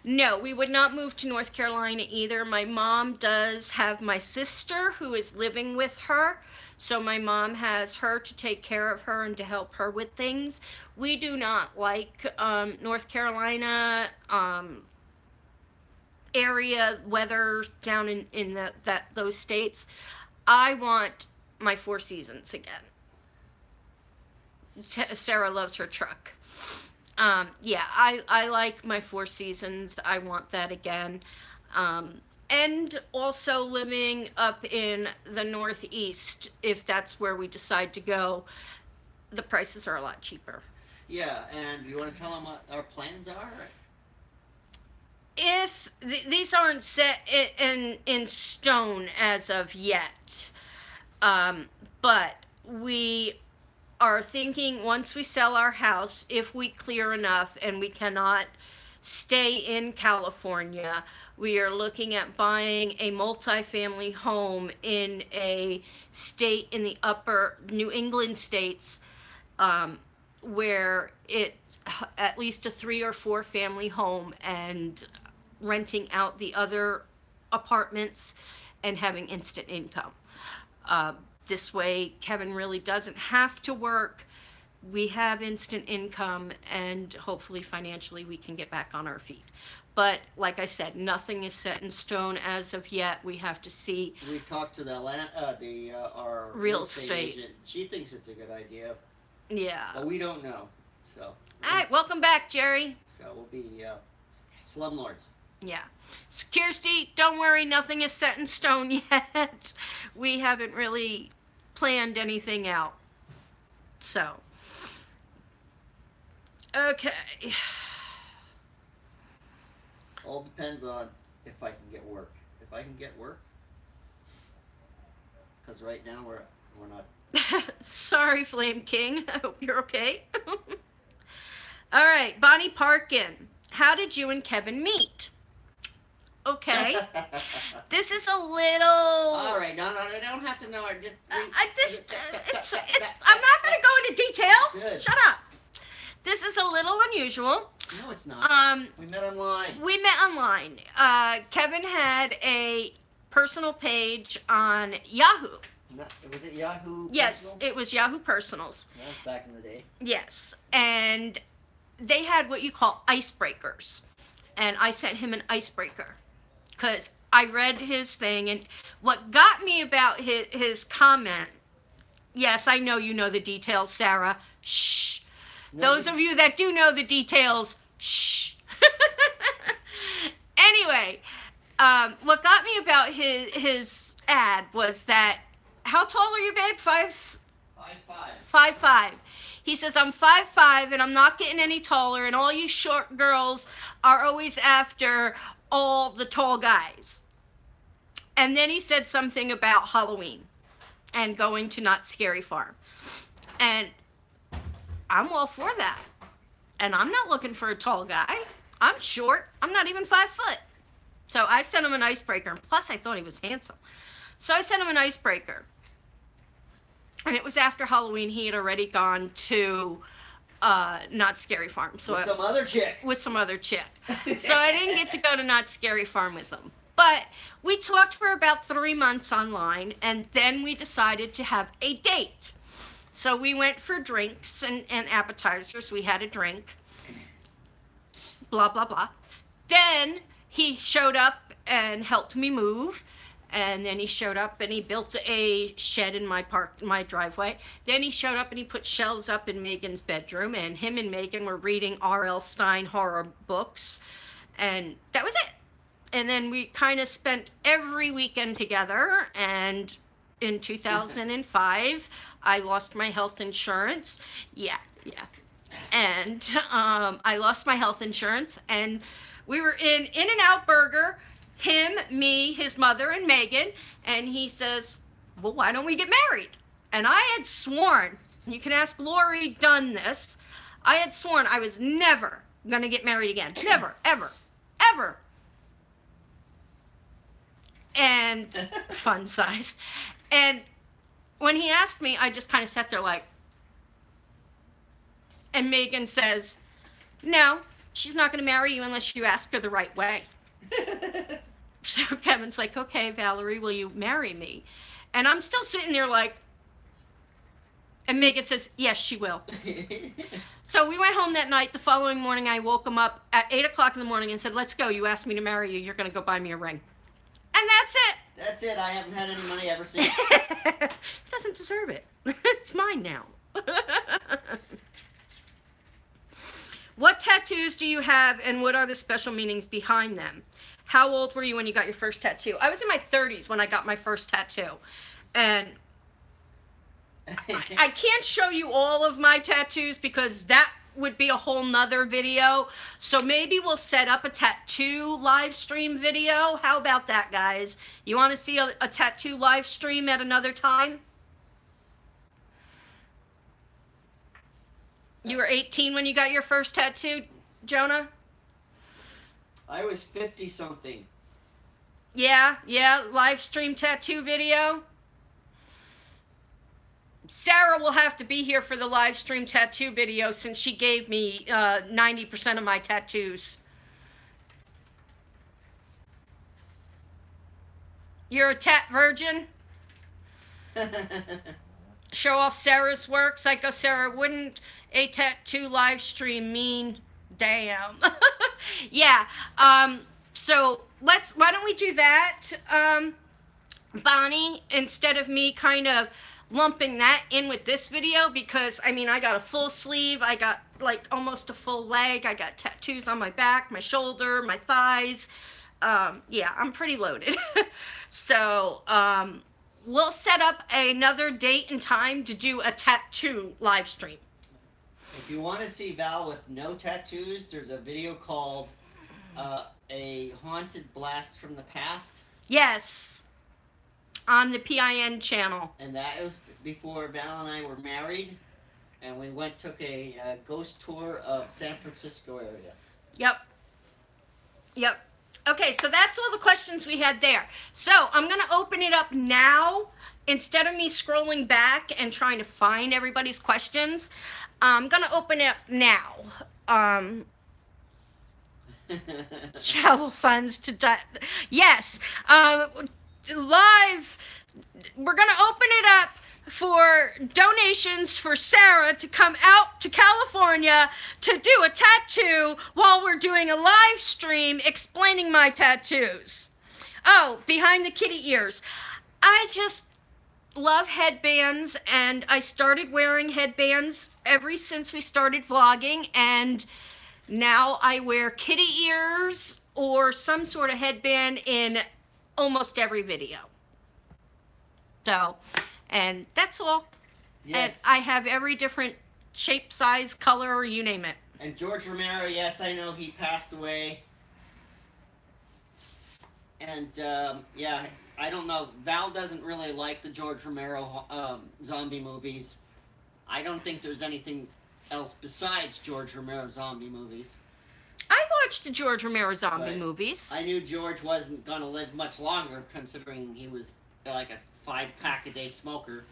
No, we would not move to North Carolina either. My mom does have my sister who is living with her. So my mom has her to take care of her and to help her with things. We do not like North Carolina area weather down in those states. I want my Four Seasons again. Sarah loves her truck. Yeah, I like my Four Seasons. I want that again. And also living up in the Northeast, if that's where we decide to go, the prices are a lot cheaper. Yeah, and you want to tell them what our plans are? If these aren't set in stone as of yet, but we are thinking once we sell our house, if we clear enough and we cannot stay in California, we are looking at buying a multifamily home in a state in the upper New England states, where it's at least a 3 or 4 family home, and renting out the other apartments and having instant income. This way, Kevin really doesn't have to work. We have instant income, and hopefully financially we can get back on our feet. But like I said, nothing is set in stone as of yet. We have to see. We've talked to our real estate agent. She thinks it's a good idea. Yeah. But we don't know. So. All right, welcome back, Jerry. So we'll be slumlords. Yeah. So, Kirsty, don't worry, nothing is set in stone yet. We haven't really planned anything out. So. Okay. All depends on if I can get work. If I can get work, because right now we're not. Sorry, Flame King. I hope you're okay. All right, Bonnie Parkin. How did you and Kevin meet? Okay. This is a little. All right, no, they don't have to know. I'm not going to go into detail. Good. Shut up. This is a little unusual. No, it's not. We met online. Kevin had a personal page on Yahoo. Was it Yahoo? Yes, Personals? it was Yahoo Personals. That was back in the day. Yes, and they had what you call icebreakers, and I sent him an icebreaker because I read his thing, and what got me about his comment. Yes, I know you know the details, Sarah. Shh. Those of you that do know the details, shh. Anyway, what got me about his ad was that how tall are you, babe? 5'5"? 5'5". 5'5". He says, I'm 5'5", and I'm not getting any taller, and all you short girls are always after all the tall guys. And then he said something about Halloween and going to Not Scary Farm. And I'm all for that. And I'm not looking for a tall guy. I'm short. I'm not even 5 foot. So I sent him an icebreaker. And plus, I thought he was handsome. So I sent him an icebreaker. And it was after Halloween. He had already gone to Not Scary Farm. So with some other chick. With some other chick. So I didn't get to go to Not Scary Farm with him. But we talked for about 3 months online, and then we decided to have a date. So we went for drinks and appetizers. We had a drink. Blah, blah, blah. Then he showed up and helped me move. And then he showed up and he built a shed in my driveway. Then he showed up and he put shelves up in Megan's bedroom. And him and Megan were reading R.L. Stine horror books. And that was it. And then we kind of spent every weekend together. And in 2005, I lost my health insurance. Yeah. And I lost my health insurance. And we were in In-N-Out Burger. Him, me, his mother, and Megan, and he says, well, why don't we get married? And I had sworn, you can ask Lori Dunn this, I had sworn I was never going to get married again. Never, ever, ever. And fun size. And when he asked me, I just kind of sat there like, and Megan says, no, she's not going to marry you unless you ask her the right way. So Kevin's like, okay, Valerie, will you marry me? And I'm still sitting there like, and Megan says, yes, she will. So we went home that night. The following morning, I woke him up at 8 o'clock in the morning and said, let's go. You asked me to marry you. You're going to go buy me a ring. And that's it. That's it. I haven't had any money ever since. Doesn't deserve it. It's mine now. What tattoos do you have, and what are the special meanings behind them? How old were you when you got your first tattoo? I was in my 30s when I got my first tattoo. And I can't show you all of my tattoos because that would be a whole nother video. So maybe we'll set up a tattoo live stream video. How about that, guys? You want to see a tattoo live stream at another time? You were 18 when you got your first tattoo, Jonah? I was 50-something. Yeah, live stream tattoo video. Sarah will have to be here for the live stream tattoo video since she gave me 90% of my tattoos. You're a tat virgin? Show off Sarah's work. Psycho Sarah, wouldn't a tattoo live stream mean damn? Yeah. So why don't we do that, Bonnie, instead of me kind of lumping that in with this video, because I mean, I got a full sleeve, I got like almost a full leg, I got tattoos on my back, my shoulder, my thighs. Yeah, I'm pretty loaded. So, we'll set up another date and time to do a tattoo live stream. If you want to see Val with no tattoos, there's a video called A Haunted Blast from the Past. Yes. On the PIN channel. And that was before Val and I were married. And we took a ghost tour of San Francisco area. Yep. Okay, so that's all the questions we had there. So I'm going to open it up now. Instead of me scrolling back and trying to find everybody's questions, I'm going to open it up now. Travel funds to... Yes. Live. We're going to open it up for donations for Sarah to come out to California to do a tattoo while we're doing a live stream explaining my tattoos. Oh, behind the kitty ears. I just love headbands, and I started wearing headbands ever since we started vlogging, and now I wear kitty ears or some sort of headband in almost every video. So, And that's all. Yes. And I have every different shape, size, color, you name it. And George Romero, yes, I know he passed away. And, yeah, I don't know. Val doesn't really like the George Romero zombie movies. I don't think there's anything else besides George Romero zombie movies. I watched the George Romero zombie movies. I knew George wasn't going to live much longer, considering he was like a 5-pack-a-day smoker.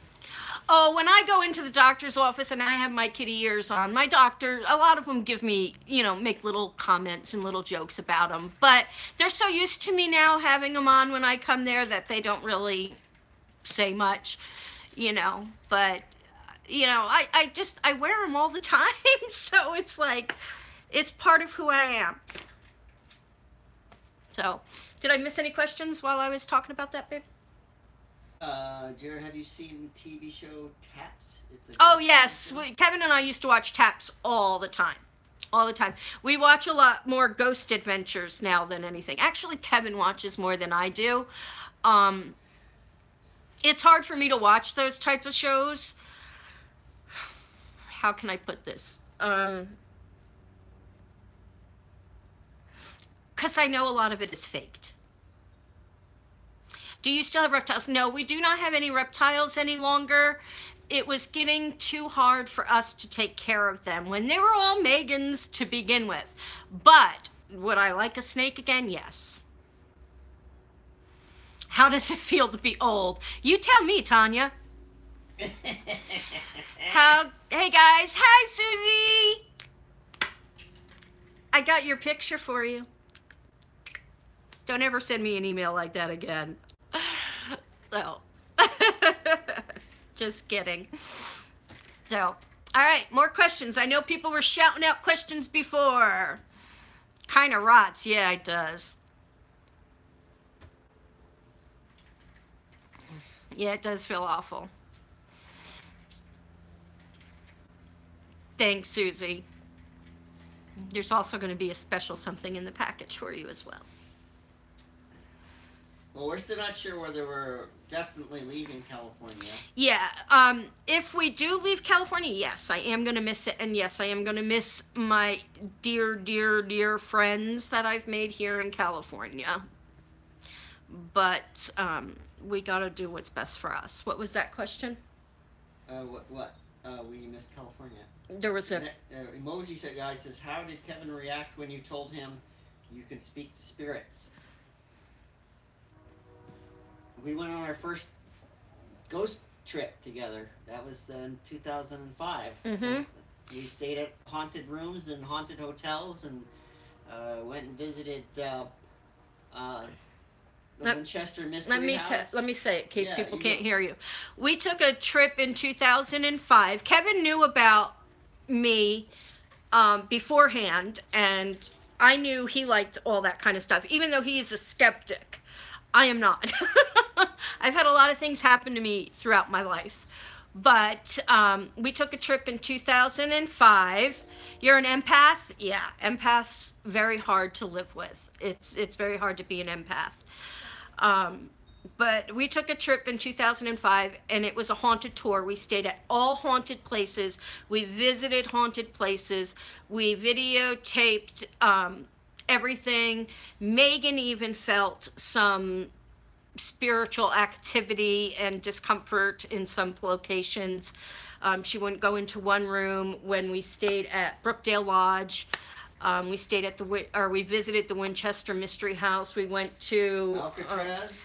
Oh, when I go into the doctor's office and I have my kitty ears on, my doctor, a lot of them give me, you know, make little comments and little jokes about them. But they're so used to me now having them on when I come there that they don't really say much, you know. But, you know, I wear them all the time. So it's like, it's part of who I am. So, did I miss any questions while I was talking about that, babe? Jared, have you seen the TV show Taps? Oh, yes. Kevin and I used to watch Taps all the time. All the time. We watch a lot more Ghost Adventures now than anything. Actually, Kevin watches more than I do. It's hard for me to watch those types of shows. How can I put this? Because I know a lot of it is faked. Do you still have reptiles? No, we do not have any reptiles any longer. It was getting too hard for us to take care of them when they were all Megans to begin with. But would I like a snake again? Yes. How does it feel to be old? You tell me, Tanya. Hey guys. Hi, Susie. I got your picture for you. Don't ever send me an email like that again. So, just kidding. So, all right, more questions. I know people were shouting out questions before. Kind of rots. Yeah, it does. Yeah, it does feel awful. Thanks, Susie. There's also going to be a special something in the package for you as well. Well, we're still not sure whether we're definitely leaving California. Yeah, if we do leave California, yes, I am going to miss it. And yes, I am going to miss my dear, dear, dear friends that I've made here in California. But we got to do what's best for us. What was that question? What? We missed California. There was a... emoji guy says, how did Kevin react when you told him you could speak to spirits? We went on our first ghost trip together. That was in 2005. Mm-hmm. We stayed at haunted rooms and haunted hotels and went and visited the Winchester Mystery House. Let me say it in case people can't hear you. We took a trip in 2005. Kevin knew about me beforehand, and I knew he liked all that kind of stuff, even though he's a skeptic. I am not. I've had a lot of things happen to me throughout my life. But we took a trip in 2005. You're an empath? Yeah, empath's very hard to live with. It's very hard to be an empath. But we took a trip in 2005, and it was a haunted tour. We stayed at all haunted places. We visited haunted places. We videotaped everything. Megan even felt some spiritual activity and discomfort in some locations. She wouldn't go into one room. When we stayed at Brookdale Lodge, we stayed at we visited the Winchester Mystery House. We went to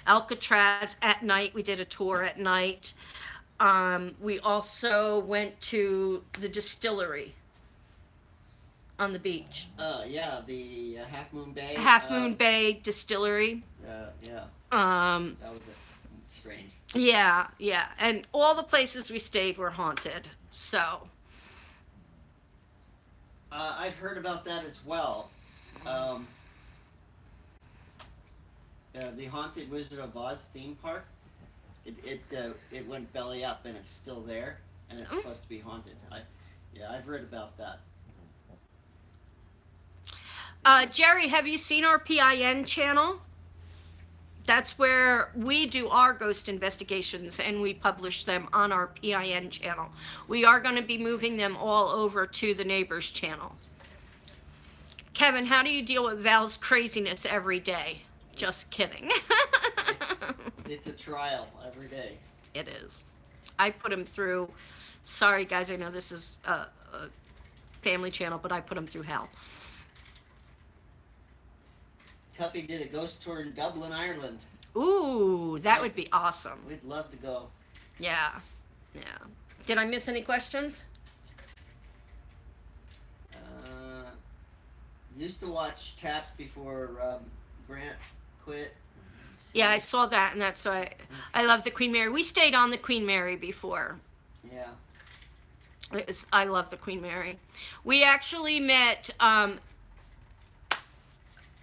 Alcatraz at night. We did a tour at night. We also went to the distillery on the beach. Yeah, the Half Moon Bay. Half Moon Bay Distillery. Yeah. That was strange. Yeah, and all the places we stayed were haunted. So. I've heard about that as well. The Haunted Wizard of Oz theme park. It went belly up, and it's still there, and it's supposed to be haunted. I've read about that. Jerry, have you seen our PIN channel? That's where we do our ghost investigations, and we publish them on our PIN channel. We are going to be moving them all over to the neighbors channel. Kevin, how do you deal with Val's craziness every day? Just kidding. It's a trial every day. It is. I put him through, sorry guys, I know this is a family channel, but I put him through hell. Tuppy did a ghost tour in Dublin, Ireland. Ooh, that would be awesome. We'd love to go. Yeah, yeah. Did I miss any questions? Used to watch Taps before Grant quit. Yeah, I saw that, and that's why I love the Queen Mary. We stayed on the Queen Mary before. Yeah. I love the Queen Mary. We actually met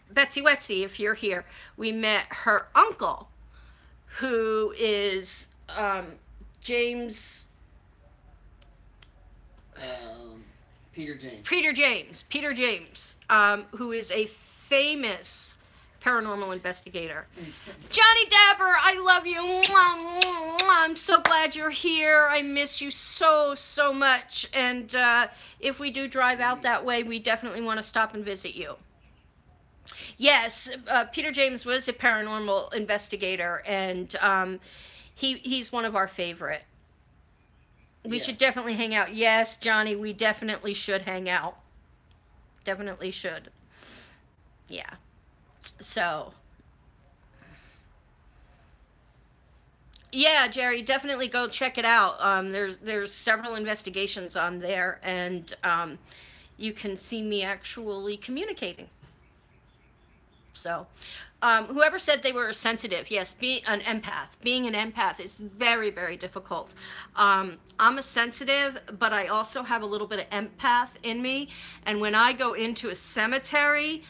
Betsy Wetsy, if you're here. We met her uncle, who is James... Peter James, who is a famous paranormal investigator. Johnny Dapper, I love you. I'm so glad you're here. I miss you so, so much. And if we do drive out that way, we definitely want to stop and visit you. Yes, Peter James was a paranormal investigator, and he's one of our favorite. We should definitely hang out. Yes, Johnny, we definitely should hang out. Definitely should. Yeah. So. Yeah, Jerry, definitely go check it out. There's several investigations on there, and you can see me actually communicating. So, whoever said they were sensitive, yes, being an empath is very, very difficult. I'm a sensitive, but I also have a little bit of empath in me. And when I go into a cemetery,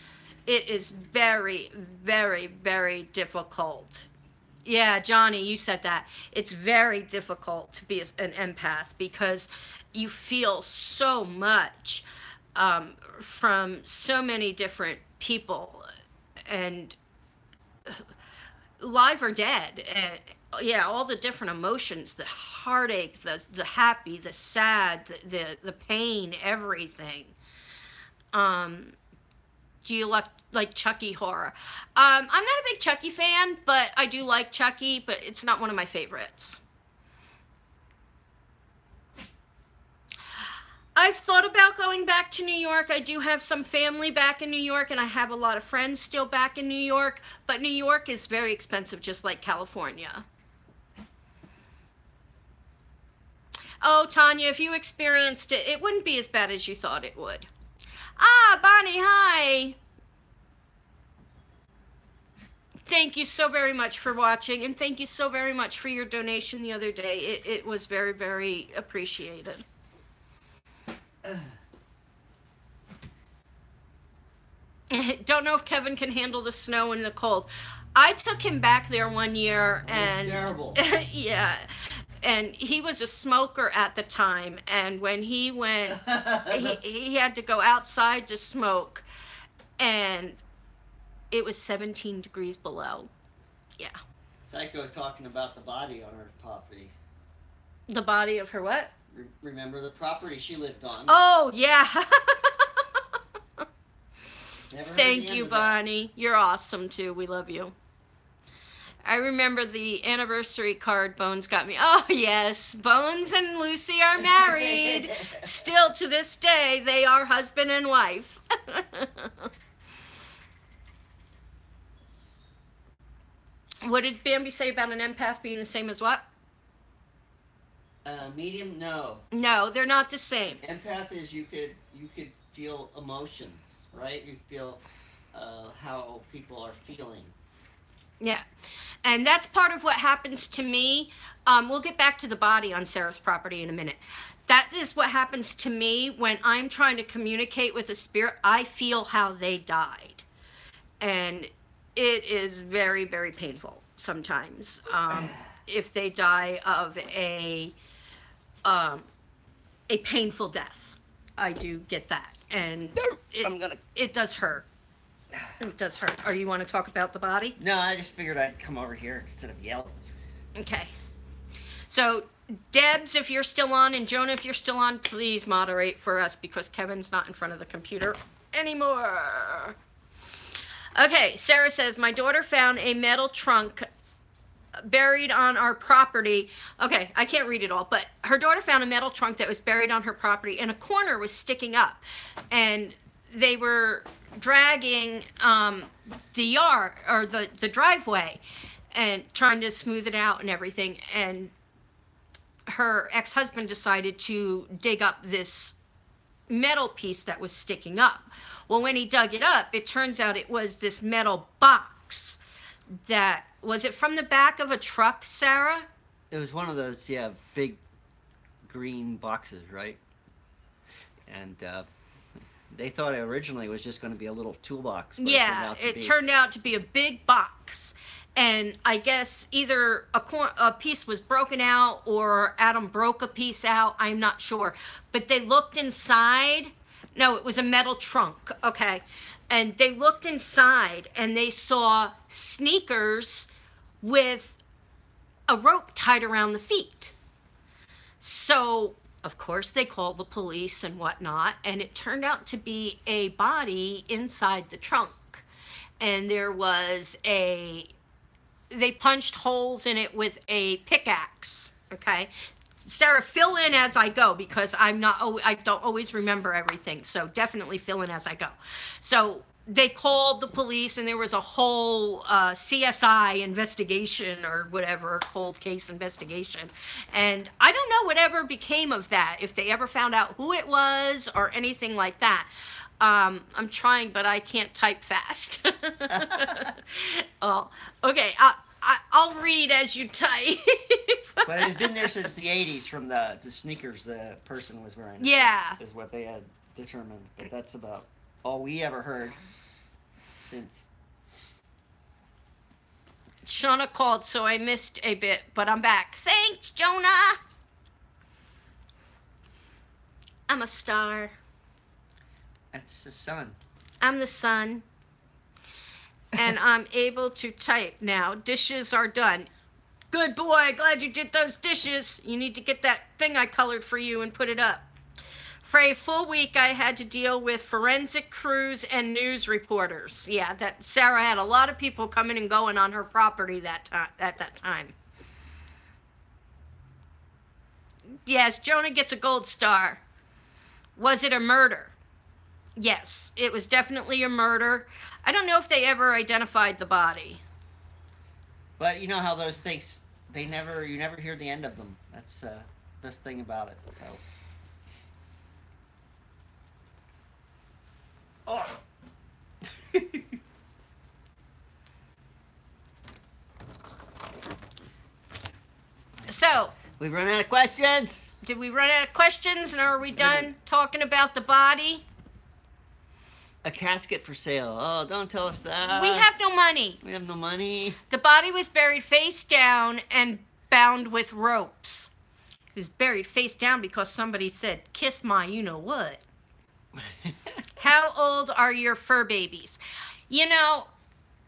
it is very, very, very difficult. Yeah, Johnny, you said that. It's very difficult to be an empath because you feel so much from so many different people, and live or dead. Yeah, all the different emotions, the heartache, the happy, the sad, the pain, everything. Do you like Chucky horror? I'm not a big Chucky fan, but I do like Chucky, but it's not one of my favorites. I've thought about going back to New York. I do have some family back in New York, and I have a lot of friends still back in New York, but New York is very expensive, just like California. Oh, Tanya, if you experienced it, it wouldn't be as bad as you thought it would. Ah, Bonnie, hi. Thank you so very much for watching, and thank you so very much for your donation the other day. It was very, very appreciated. Don't know if Kevin can handle the snow and the cold. I took him back there one year, and terrible. Yeah, and he was a smoker at the time, and when he went, he had to go outside to smoke, and it was 17 degrees below. Yeah. Psycho's talking about the body on her property. The body of her what? Remember the property she lived on? Oh, yeah. Never heard Thank the end you, of that. Bonnie. You're awesome, too. We love you. I remember the anniversary card Bones got me. Oh, yes. Bones and Lucy are married. Still, to this day, they are husband and wife. What did Bambi say about an empath being the same as what? Medium, no. No, they're not the same. Empath is you could feel emotions, right? You feel how people are feeling. Yeah, and that's part of what happens to me. We'll get back to the body on Sarah's property in a minute. That is what happens to me when I'm trying to communicate with a spirit. I feel how they died, and it is very, very painful sometimes. If they die of a painful death, I do get that, and it does hurt. It does hurt. Or you want to talk about the body? No, I just figured I'd come over here instead of yell. Okay. So, Debs, if you're still on, and Jonah, if you're still on, please moderate for us because Kevin's not in front of the computer anymore. Okay, Sarah says, my daughter found a metal trunk buried on our property. Okay, I can't read it all, but her daughter found a metal trunk that was buried on her property and a corner was sticking up. And they were dragging the yard or the driveway and trying to smooth it out and everything. And her ex-husband decided to dig up this metal piece that was sticking up. Well, when he dug it up, it turns out it was this metal box that, was it from the back of a truck, Sarah? It was one of those, yeah, big green boxes, right? And they thought it originally was just going to be a little toolbox. Yeah, it turned out to be a big box. And I guess either a piece was broken out or Adam broke a piece out. I'm not sure. But they looked inside. No, it was a metal trunk. Okay. And they looked inside and they saw sneakers with a rope tied around the feet. So, of course, they called the police and whatnot. And it turned out to be a body inside the trunk. And there was they punched holes in it with a pickaxe. Okay. Sarah, fill in as I go because I don't always remember everything. So definitely fill in as I go. So they called the police and there was a whole CSI investigation or whatever, cold case investigation. And I don't know whatever became of that, if they ever found out who it was or anything like that. I'm trying, but I can't type fast. Oh, okay. I'll read as you type. But it had been there since the 80s from the sneakers the person was wearing. Yeah. Is what they had determined. But that's about all we ever heard since. Shauna called, so I missed a bit, but I'm back. Thanks, Jonah. I'm a star. That's the sun. I'm the sun. And I'm able to type now. Dishes are done. Good boy, glad you did those dishes. You need to get that thing I colored for you and put it up. For a full week, I had to deal with forensic crews and news reporters. Yeah, that Sarah had a lot of people coming and going on her property at that time. Yes, Jonah gets a gold star. Was it a murder? Yes, it was definitely a murder. I don't know if they ever identified the body. But you know how those things, you never hear the end of them. That's the best thing about it. So. Oh. So. We've run out of questions. Did we run out of questions and are we done talking about the body? A casket for sale. Oh, don't tell us that. We have no money. We have no money. The body was buried face down and bound with ropes. It was buried face down because somebody said, kiss my you-know-what. How old are your fur babies? You know,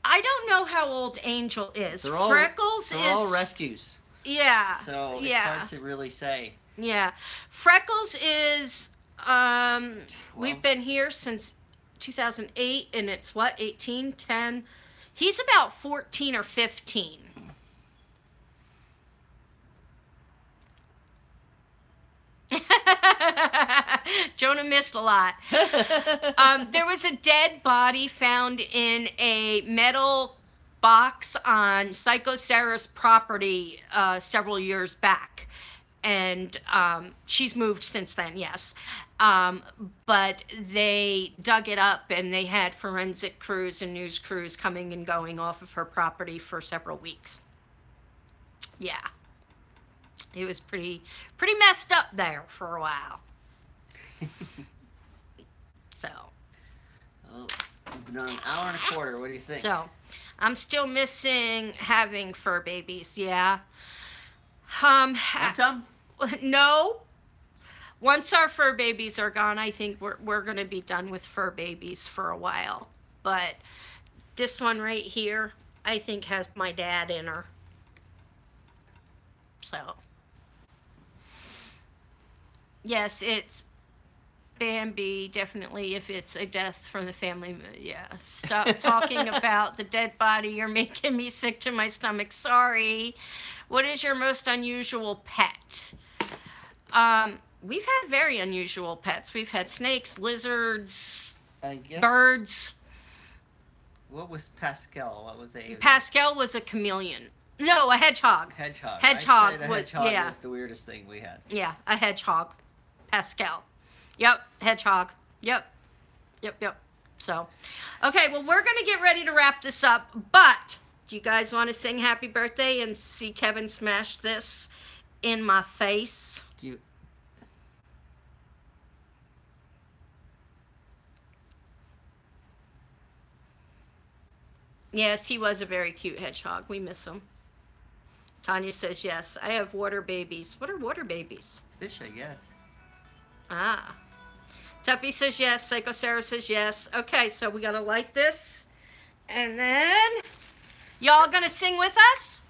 I don't know how old Angel is. Freckles they're all rescues. Yeah. So it's hard to really say. Yeah. Freckles is, we've been here since 2008, and it's what, 18, 10? He's about 14 or 15. Jonah missed a lot. There was a dead body found in a metal box on Psycho Sarah's property several years back. And she's moved since then, yes. But they dug it up and they had forensic crews and news crews coming and going off of her property for several weeks. Yeah. It was pretty messed up there for a while. So. Oh, we've been on an hour and a quarter. What do you think? So, I'm still missing having fur babies, yeah. Want some? No. Once our fur babies are gone, I think we're going to be done with fur babies for a while. but this one right here, I think has my dad in her. So, yes, it's Bambi, definitely, if it's a death from the family. Yeah, stop talking about the dead body. You're making me sick to my stomach. Sorry. What is your most unusual pet? We've had very unusual pets. We've had snakes, lizards, birds. What was Pascal? What was it? Pascal was a chameleon. No, a hedgehog. Hedgehog. Hedgehog. I'd say the hedgehog was the weirdest thing we had. Yeah, a hedgehog. Pascal. Yep, hedgehog. Yep. So, okay, well, we're going to get ready to wrap this up, but do you guys want to sing happy birthday and see Kevin smash this in my face? Do you... Yes, he was a very cute hedgehog. We miss him. Tanya says yes. I have water babies. What are water babies? Fish, I guess. Ah. Tuppy says yes. Psycho Sarah says yes. Okay, so we got to light this. And then, y'all going to sing with us?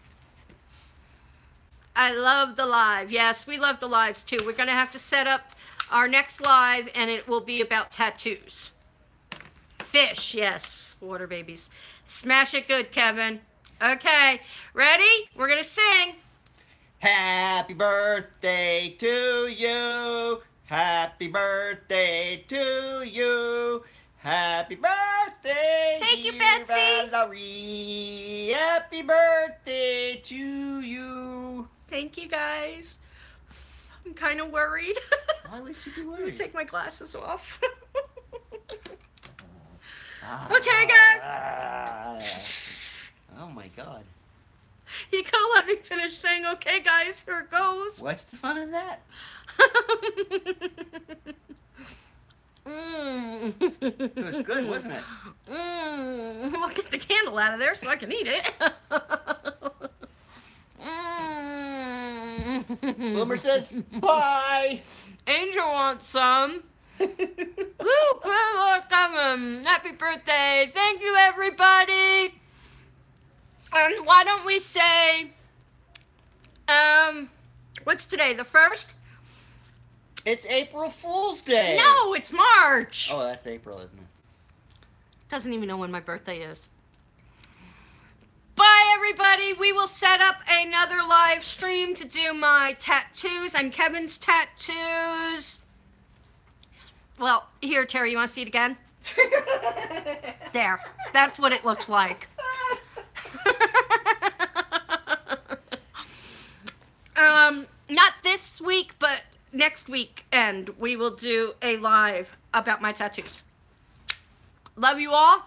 I love the live. Yes, we love the lives too. We're going to have to set up our next live, and it will be about tattoos. Fish, yes. Water babies. Smash it good, Kevin. Okay, ready? We're going to sing. Happy birthday to you. Happy birthday to you. Happy birthday, thank you, dear Betsy. Valerie. Happy birthday to you. Thank you, guys. I'm kind of worried. Why would you be worried? I'm going to take my glasses off. Okay, guys. Oh, my God. You could have let me finish saying, okay, guys, here it goes. What's the fun in that? It was good, wasn't it? I'll get the candle out of there so I can eat it. Boomer says bye. Angel wants some. Woo, welcome. Happy birthday. Thank you, everybody. And why don't we say, what's today, the 1st? It's April Fool's Day. No, it's March. Oh, that's April, isn't it? Doesn't even know when my birthday is. Bye, everybody. We will set up another live stream to do my tattoos and Kevin's tattoos. Well, here, Terry, you want to see it again? There. That's what it looked like. Not this week, but next week, and we will do a live about my tattoos. Love you all.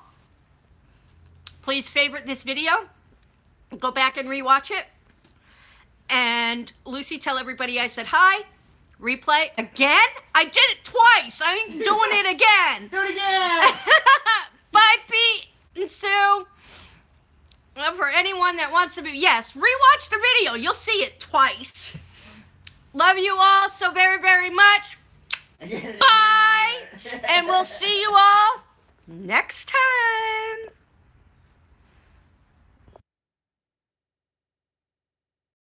Please favorite this video. Go back and rewatch it. And Lucy, tell everybody I said hi. Replay again? I did it twice. I ain't doing it again. Do it again. Bye, Pete and Sue. For anyone that wants to be, yes, rewatch the video. You'll see it twice. Love you all so very, very much. Bye. And we'll see you all next time.